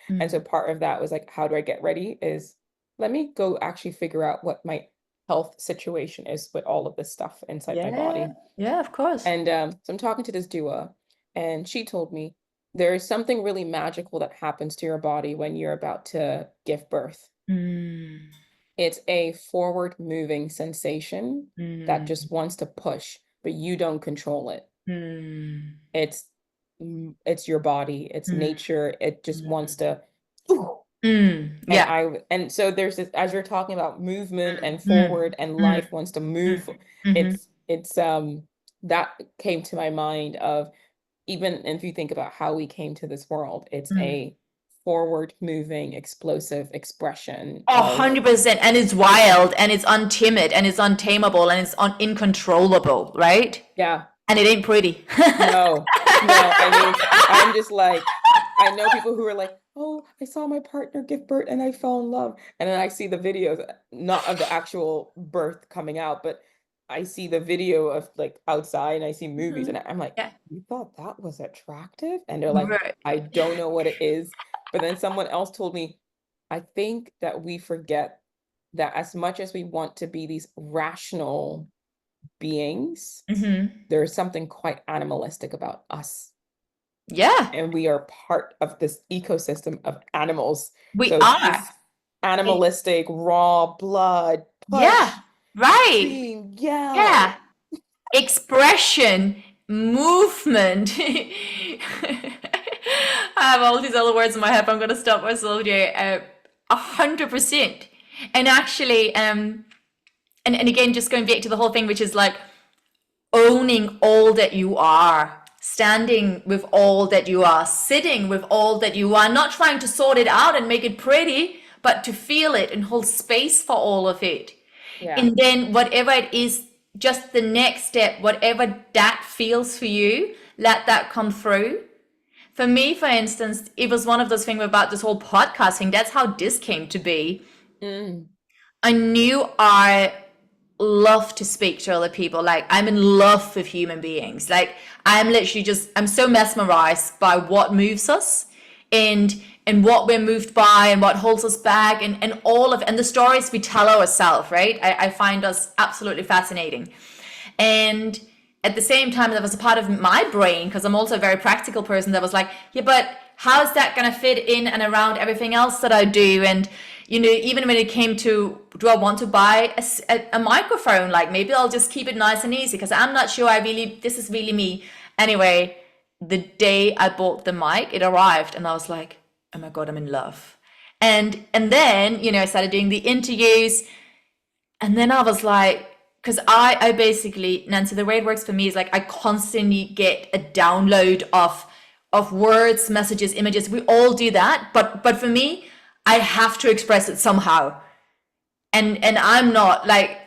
And so Mm. part of that was like, how do I get ready? Is let me go actually figure out what my health situation is with all of this stuff inside my Yeah. body. Yeah, of course. And so I'm talking to this doula, and she told me there is something really magical that happens to your body when you're about to give birth. Mm. It's a forward moving sensation that Mm. just wants to push, but you don't control it. Mm. It's it's your body, it's Mm. nature. It just wants Mm. to, Yeah. and so there's this, as you're talking about movement and Mm. forward and Mm. life wants to Mm. move, Mhm. it's that came to my mind of, even if you think about how we came to this world, it's Mm. a forward moving explosive expression Oh, of 100%. And it's wild and it's untimid and it's untamable and it's uncontrollable, right? yeah. And it ain't pretty. No, no. I mean, I'm just like, I know people who are like, oh, I saw my partner give birth and I fell in love. And then I see the videos, not of the actual birth coming out, but I see the video of like outside and I see movies and Mhm. I'm like, Yeah. you thought that was attractive? And they're like, Right. I don't know what it is. But then someone else told me, I think that we forget that as much as we want to be these rational beings, Hmm. there is something quite animalistic about us. Yeah, And we are part of this ecosystem of animals. we So are. this And animalistic, raw blood, yeah, push, right. scream, yell. Yeah. Expression, movement. I have all these other words in my head, but I'm going to stop myself here. 100%. And actually, and again, just going back to the whole thing, which is like owning all that you are, standing with all that you are, sitting with all that you are, not trying to sort it out and make it pretty, but to feel it and hold space for all of it. Yeah. And then whatever it is, just the next step, whatever that feels for you, let that come through. For me, for instance, it was one of those things about this whole podcast thing. That's how this came to be. Mm. I knew I love to speak to other people. Like, I'm in love with human beings. Like, I'm literally just, I'm so mesmerized by what moves us, and what we're moved by and what holds us back, and all of, and the stories we tell ourselves, right? I find us absolutely fascinating. And at the same time, there was a part of my brain, because I'm also a very practical person, that was like, yeah, but how's that going to fit in and around everything else that I do? And, even when it came to, do I want to buy a microphone? Like, maybe I'll just keep it nice and easy because I'm not sure this is really me. Anyway, the day I bought the mic, it arrived and I was like, oh my God, I'm in love. And then, I started doing the interviews, and then I was like, because I basically, Nancy, the way it works for me is like I constantly get a download of words, messages, images. We all do that, but for me, I have to express it somehow. And I'm not like,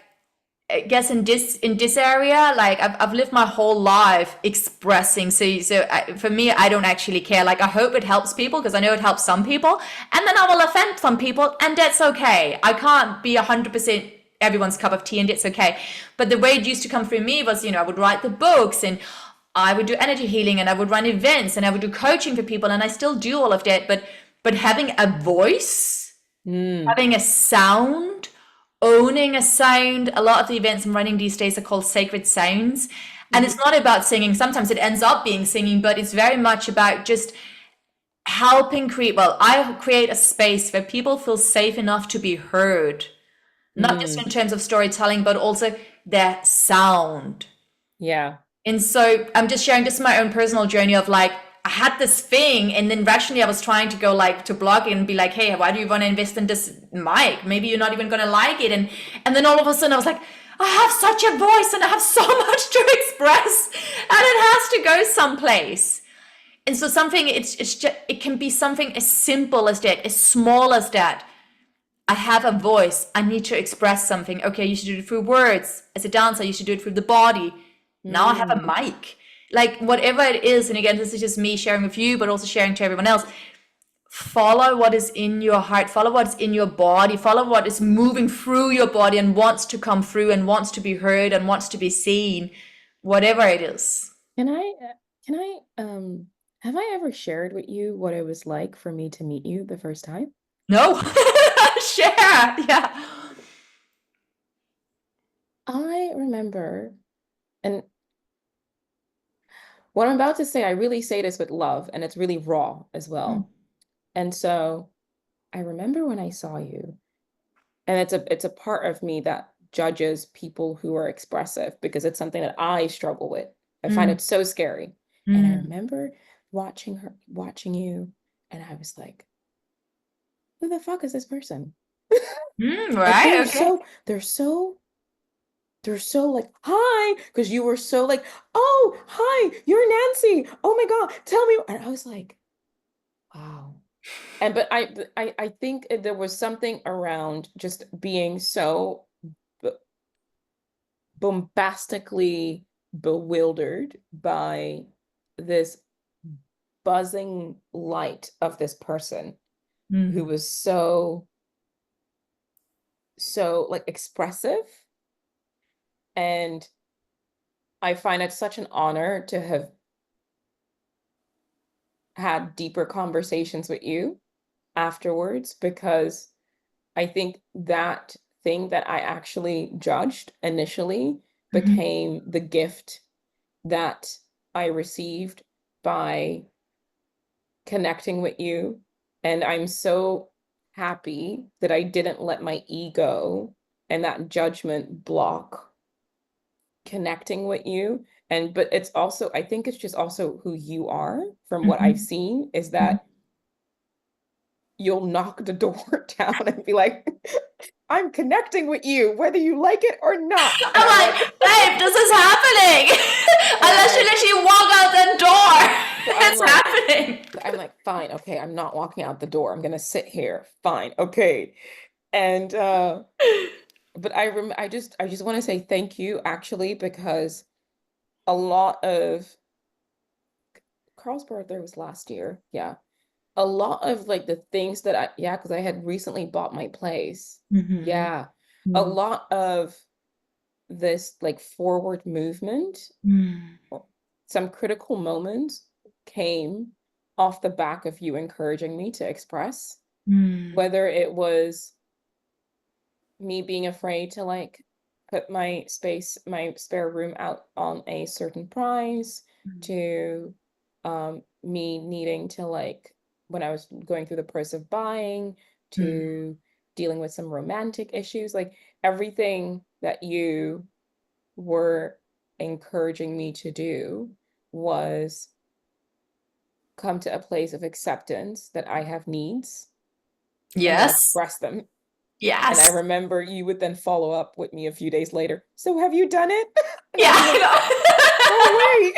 I guess in this area, like I've lived my whole life expressing. For me, I don't actually care. Like, I hope it helps people because I know it helps some people, and then I will offend some people, and that's okay. I can't be 100% everyone's cup of tea, and it's okay. But the way it used to come through me was, I would write the books, and I would do energy healing, and I would run events, and I would do coaching for people, and I still do all of that. But having a voice, Mm. having a sound, owning a sound. A lot of the events I'm running these days are called sacred sounds. And it's Mhm. not about singing. Sometimes it ends up being singing, but it's very much about just helping create. Well, I create a space where people feel safe enough to be heard, not just Mm. in terms of storytelling, but also their sound. Yeah. And so I'm just sharing just my own personal journey of like, I had this thing, and then rationally I was trying to go like to blog and be like, hey, why do you want to invest in this mic? Maybe you're not even gonna like it. And then all of a sudden I was like, I have such a voice and I have so much to express, and it has to go someplace. And so something, it's just, it can be something as simple as that, as small as that. I have a voice. I need to express something. Okay, you should do it through words. As a dancer, you should do it through the body. Now I have a Mm. mic. Like, whatever it is, and again, this is just me sharing with you, but also sharing to everyone else. Follow what is in your heart, follow what's in your body, follow what is moving through your body and wants to come through and wants to be heard and wants to be seen, whatever it is. Can I, have I ever shared with you what it was like for me to meet you the first time? No. Share. Yeah. I remember, and what I'm about to say, I really say this with love, and it's really raw as well. And so I remember when I saw you, and it's a part of me that judges people who are expressive because it's something that I struggle with. I find Mm, it so scary. And I mm, remember watching you, and I was like, who the fuck is this person? Like right. Okay. they're so like, hi, because you were so like, oh, hi, you're Nancy. Oh my God, tell me. And I was like, wow. And but I think there was something around just being so b- bombastically bewildered by this buzzing light of this person who Mm. was so like expressive. And I find it such an honor to have had deeper conversations with you afterwards, because I think that thing that I actually judged initially Mhm. became the gift that I received by connecting with you. And I'm so happy that I didn't let my ego and that judgment block connecting with you. And but it's also, I think it's just also who you are. From what I've Mhm. seen, is Mhm. that you'll knock the door down and be like, I'm connecting with you, whether you like it or not. And I'm like, babe, this is happening. I'm Unless you like, literally walk out that door, so I'm it's like, happening. fine, okay, I'm not walking out the door. I'm gonna sit here. Fine, okay. And but I just want to say thank you actually, because a lot of Carl's birthday was last year. Yeah. A lot of like the things that yeah, because I had recently bought my place. Mhm. Yeah. A Mm. lot of this like forward movement, Mm. some critical moments came off the back of you encouraging me to express, Mm. whether it was me being afraid to like put my spare room out on a certain price, to me needing to like, when I was going through the process of buying, Mm. to dealing with some romantic issues, like everything that you were encouraging me to do was come to a place of acceptance that I have needs and then Yes. express them. And I Yes. remember you would then follow up with me a few days later. So have you done it? And Yeah, I'd be like, I oh, wait.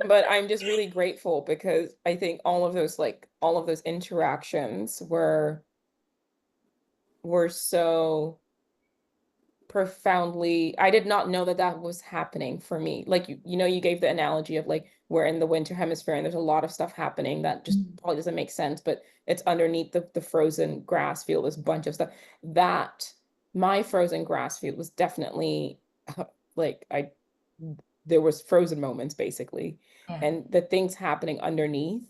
But I'm just really grateful, because I think all of those interactions were so profoundly, I did not know that that was happening for me. Like you gave the analogy of like we're in the winter hemisphere and there's a lot of stuff happening that just know. probably doesn't make sense, but it's underneath the frozen grass field, this bunch of stuff. That my frozen grass field was definitely like I there was frozen moments basically. Yeah. And the things happening underneath,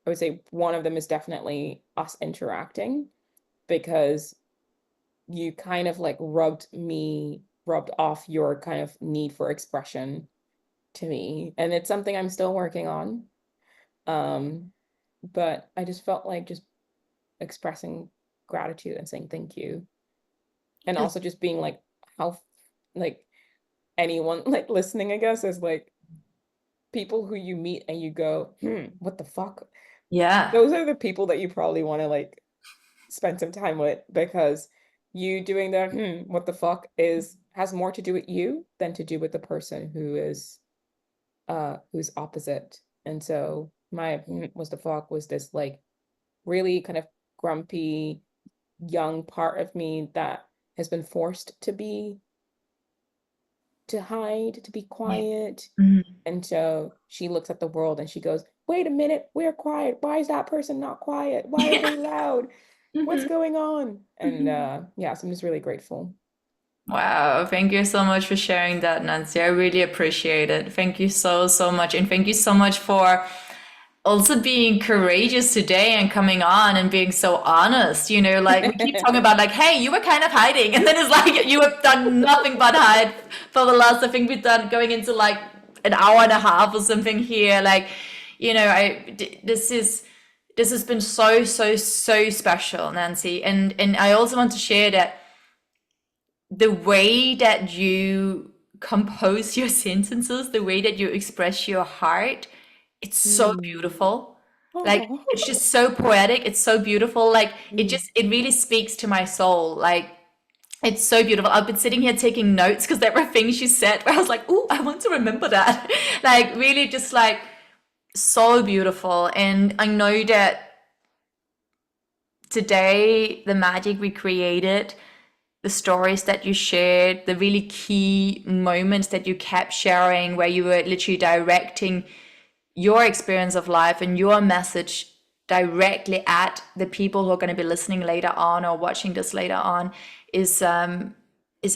I would say one of them is definitely us interacting, because you kind of like rubbed off your kind of need for expression to me, and it's something I'm still working on. um but I just felt like just expressing gratitude and saying thank you, and Yes. also just being like how like anyone like listening, I guess, is like people who you meet and you go, what the fuck, Yeah. those are the people that you probably want to like spend some time with, because you doing the what the fuck is has more to do with you than to do with the person who's opposite. And so my what the fuck was this like really kind of grumpy young part of me that has been forced to hide, to be Yeah. quiet. Mhm. And so she looks at the world and she goes, wait a minute, we're quiet. Why is that person not quiet? Why are Yeah. they loud? What's Mhm. going on? And Mhm. yeah, so I'm just really grateful. Wow, thank you so much for sharing that, Nancy. I really appreciate it. Thank you so, so much. And thank you so much for also being courageous today and coming on and being so honest. Like we keep talking about like, hey, you were kind of hiding. And then it's like you have done nothing but hide for the last, I think we've done going into like an hour and a half or something here. Like, this has been so, so, so special, Nancy. And I also want to share that the way that you compose your sentences, the way that you express your heart, it's so Mm. beautiful. Like Oh. it's just so poetic. It's so beautiful. Like Mm. it really speaks to my soul. Like it's so beautiful. I've been sitting here taking notes because there were things you said where I was like, "Ooh, I want to remember that." Like really, just like so beautiful. And I know that today the magic we created the stories that you shared, the really key moments that you kept sharing, where you were literally directing your experience of life and your message directly at the people who are going to be listening later on or watching this later on, is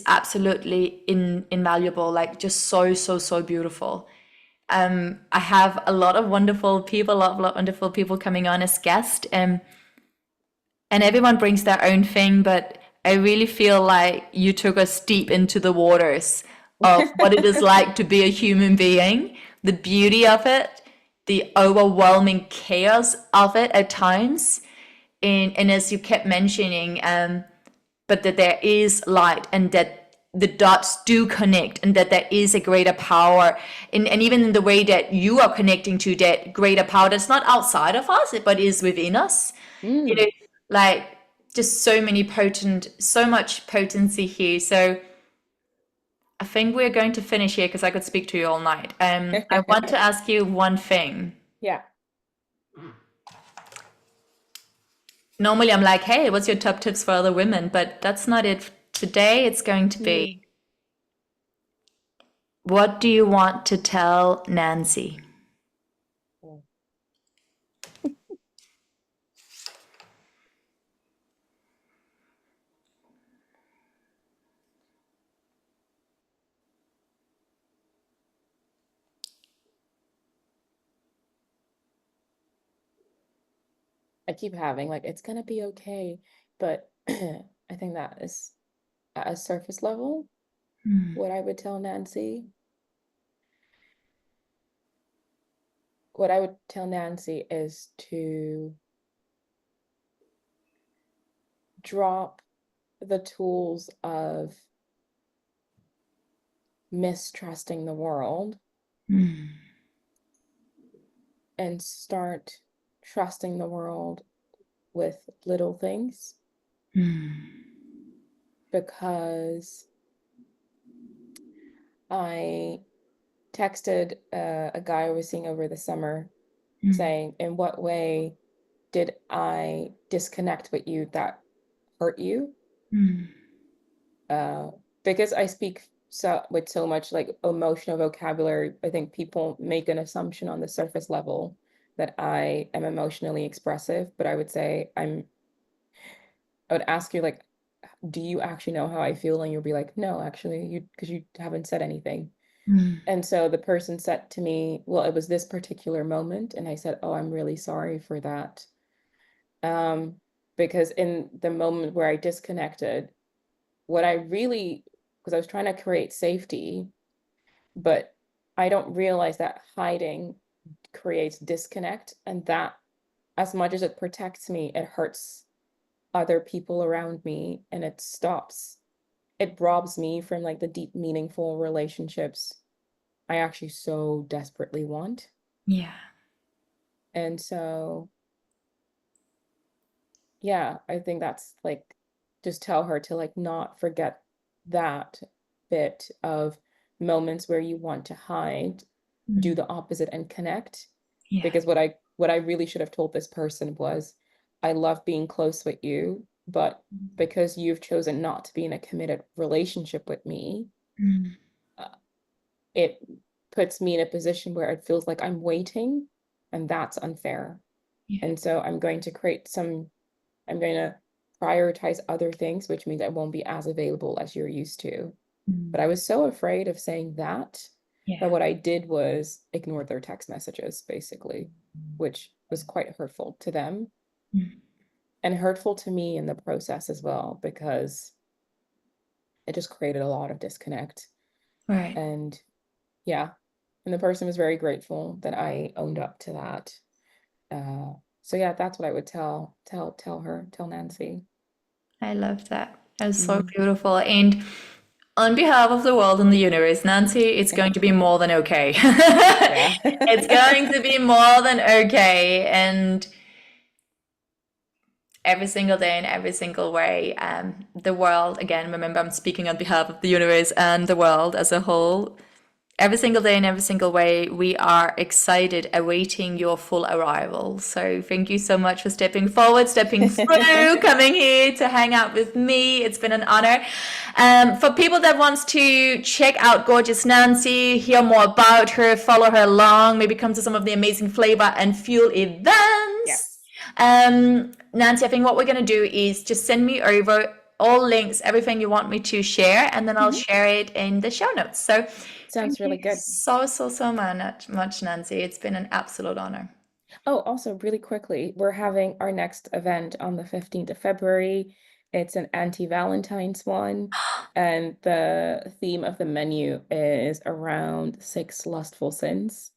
absolutely invaluable. Like, just so beautiful. I have a lot of wonderful people, a lot of wonderful people coming on as guests, and everyone brings their own thing, but I really feel like you took us deep into the waters of what it is like to be a human being, the beauty of it, the overwhelming chaos of it at times. And as you kept mentioning, but that there is light, and that the dots do connect, and that there is a greater power. And even in the way that you are connecting to that greater power that's not outside of us, but is within us. You know, Mm. like, just so much potency here. So I think we're going to finish here because I could speak to you all night. I want to ask you one thing. Yeah. Normally I'm like, hey, what's your top tips for other women? But that's not it. Today it's going to be, Mm. what do you want to tell Nancy? I keep having like it's gonna be okay, but I think that is at a surface level Mm, what I would tell Nancy. What I would tell Nancy is to drop the tools of mistrusting the world mm, and start trusting the world with little things, mm, because I texted a guy I was seeing over the summer mm, saying, in what way did I disconnect with you that hurt you? mm. Uh, because I speak so with so much like emotional vocabulary, I think people make an assumption on the surface level that I am emotionally expressive, but I would say I would ask you like, do you actually know how I feel? And you'll be like, no, actually, you because you haven't said anything. Mm, And so the person said to me, well, it was this particular moment. And I said, oh, I'm really sorry for that. Um, because in the moment where I disconnected, what I really, because I was trying to create safety, but I don't realize that hiding creates disconnect, and that as much as it protects me, it hurts other people around me, and it robs me from like the deep, meaningful relationships I actually so desperately want. yeah. And so, yeah, I think that's like just tell her to like not forget that bit of moments where you want to hide, do Mm, the opposite and connect. yeah. Because what I really should have told this person was, I love being close with you, but because you've chosen not to be in a committed relationship with me, Mm, uh, it puts me in a position where it feels like I'm waiting, and that's unfair. yeah. And so I'm going to prioritize other things, which means I won't be as available as you're used to. But I Mm, was so afraid of saying that yeah. what I did was ignore their text messages, basically, which was quite hurtful to them Mm, and hurtful to me in the process as well, because it just created a lot of disconnect. right. And yeah, and the person was very grateful that I owned up to that. So yeah, that's what I would tell Nancy. I love that. That's so Mm. beautiful. And on behalf of the world and the universe, Nancy, it's going to be more than okay. Yeah. It's going to be more than okay. And every single day in every single way, the world, again, remember, I'm speaking on behalf of the universe and the world as a whole. every single day in every single way, we are excited, awaiting your full arrival. So thank you so much for stepping forward, stepping through, coming here to hang out with me. It's been an honor. For people that wants to check out Gorgeous Nancy, hear more about her, follow her along, maybe come to some of the amazing Flavor and Fuel events. Yes. Nancy, I think what we're going to do is just send me over all links, everything you want me to share, and then I'll share it in the show notes. So Sounds thank really you good. so much, Nancy. It's been an absolute honor. Oh, also really quickly, we're having our next event on the 15th of February. It's an anti-Valentine's one, and the theme of the menu is around 6 lustful sins.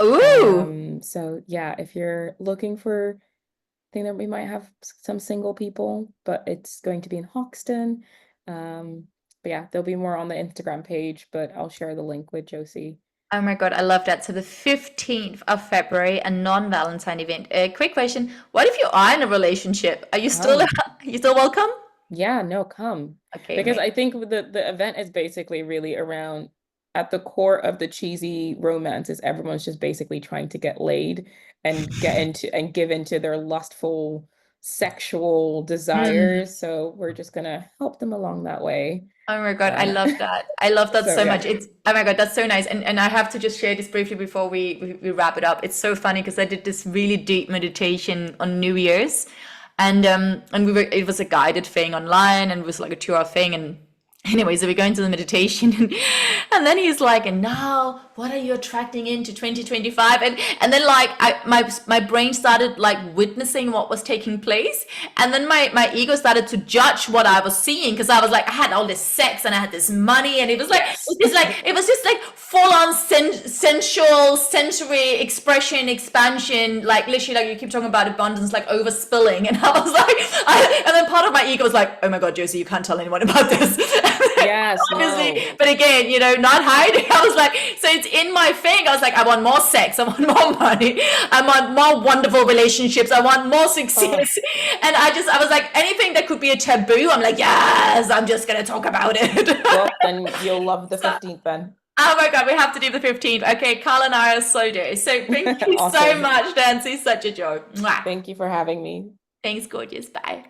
Ooh, So yeah, if you're looking for thing that we might have some single people, but it's going to be in Hoxton. But yeah, there'll be more on the Instagram page, but I'll share the link with Josie. oh my God, I love that. So the 15th of February, a non-Valentine event. A quick question. What if you are in a relationship? Are you still Come. you still welcome? Yeah, no, come. Okay, Because mate. I think the event is basically really around at the core of the cheesy romance is everyone's just basically trying to get laid and get into and give into their lustful sexual Mm. desires. So we're just gonna help them along that way. Oh my God, I Uh, love that. I love that so so yeah. much. It's oh my God, that's so nice. And I have to just share this briefly before we wrap it up. It's so funny because I did this really deep meditation on New Year's, and it was a guided thing online, and it was like a 2 hour thing. And anyway, so we go into the meditation, and then he's like, and now what are you attracting into 2025? And then like my brain started like witnessing what was taking place, and then my ego started to judge what I was seeing, because I was like, I had all this sex and I had this money, and it was like Yes. it was just like full on sensual sensory expression, expansion, like literally, like you keep talking about abundance, like overspilling. And I was like, and then part of my ego was like, oh my God, Josie, you can't tell anyone about this. Yes, Obviously, no. but again, not hiding. I was like, so it's in my thing. I was like, I want more sex, I want more money, I want more wonderful relationships, I want more Oh, success. And I was like, anything that could be a taboo, I'm like, yes, I'm just gonna talk about it. well, then you'll love the So, 15th then. oh my God, we have to do the 15th. Okay, Carl and I are so dear. So thank you so Awesome. much, Nancy. Such a joy. Mwah. Thank you for having me. Thanks, gorgeous. Bye.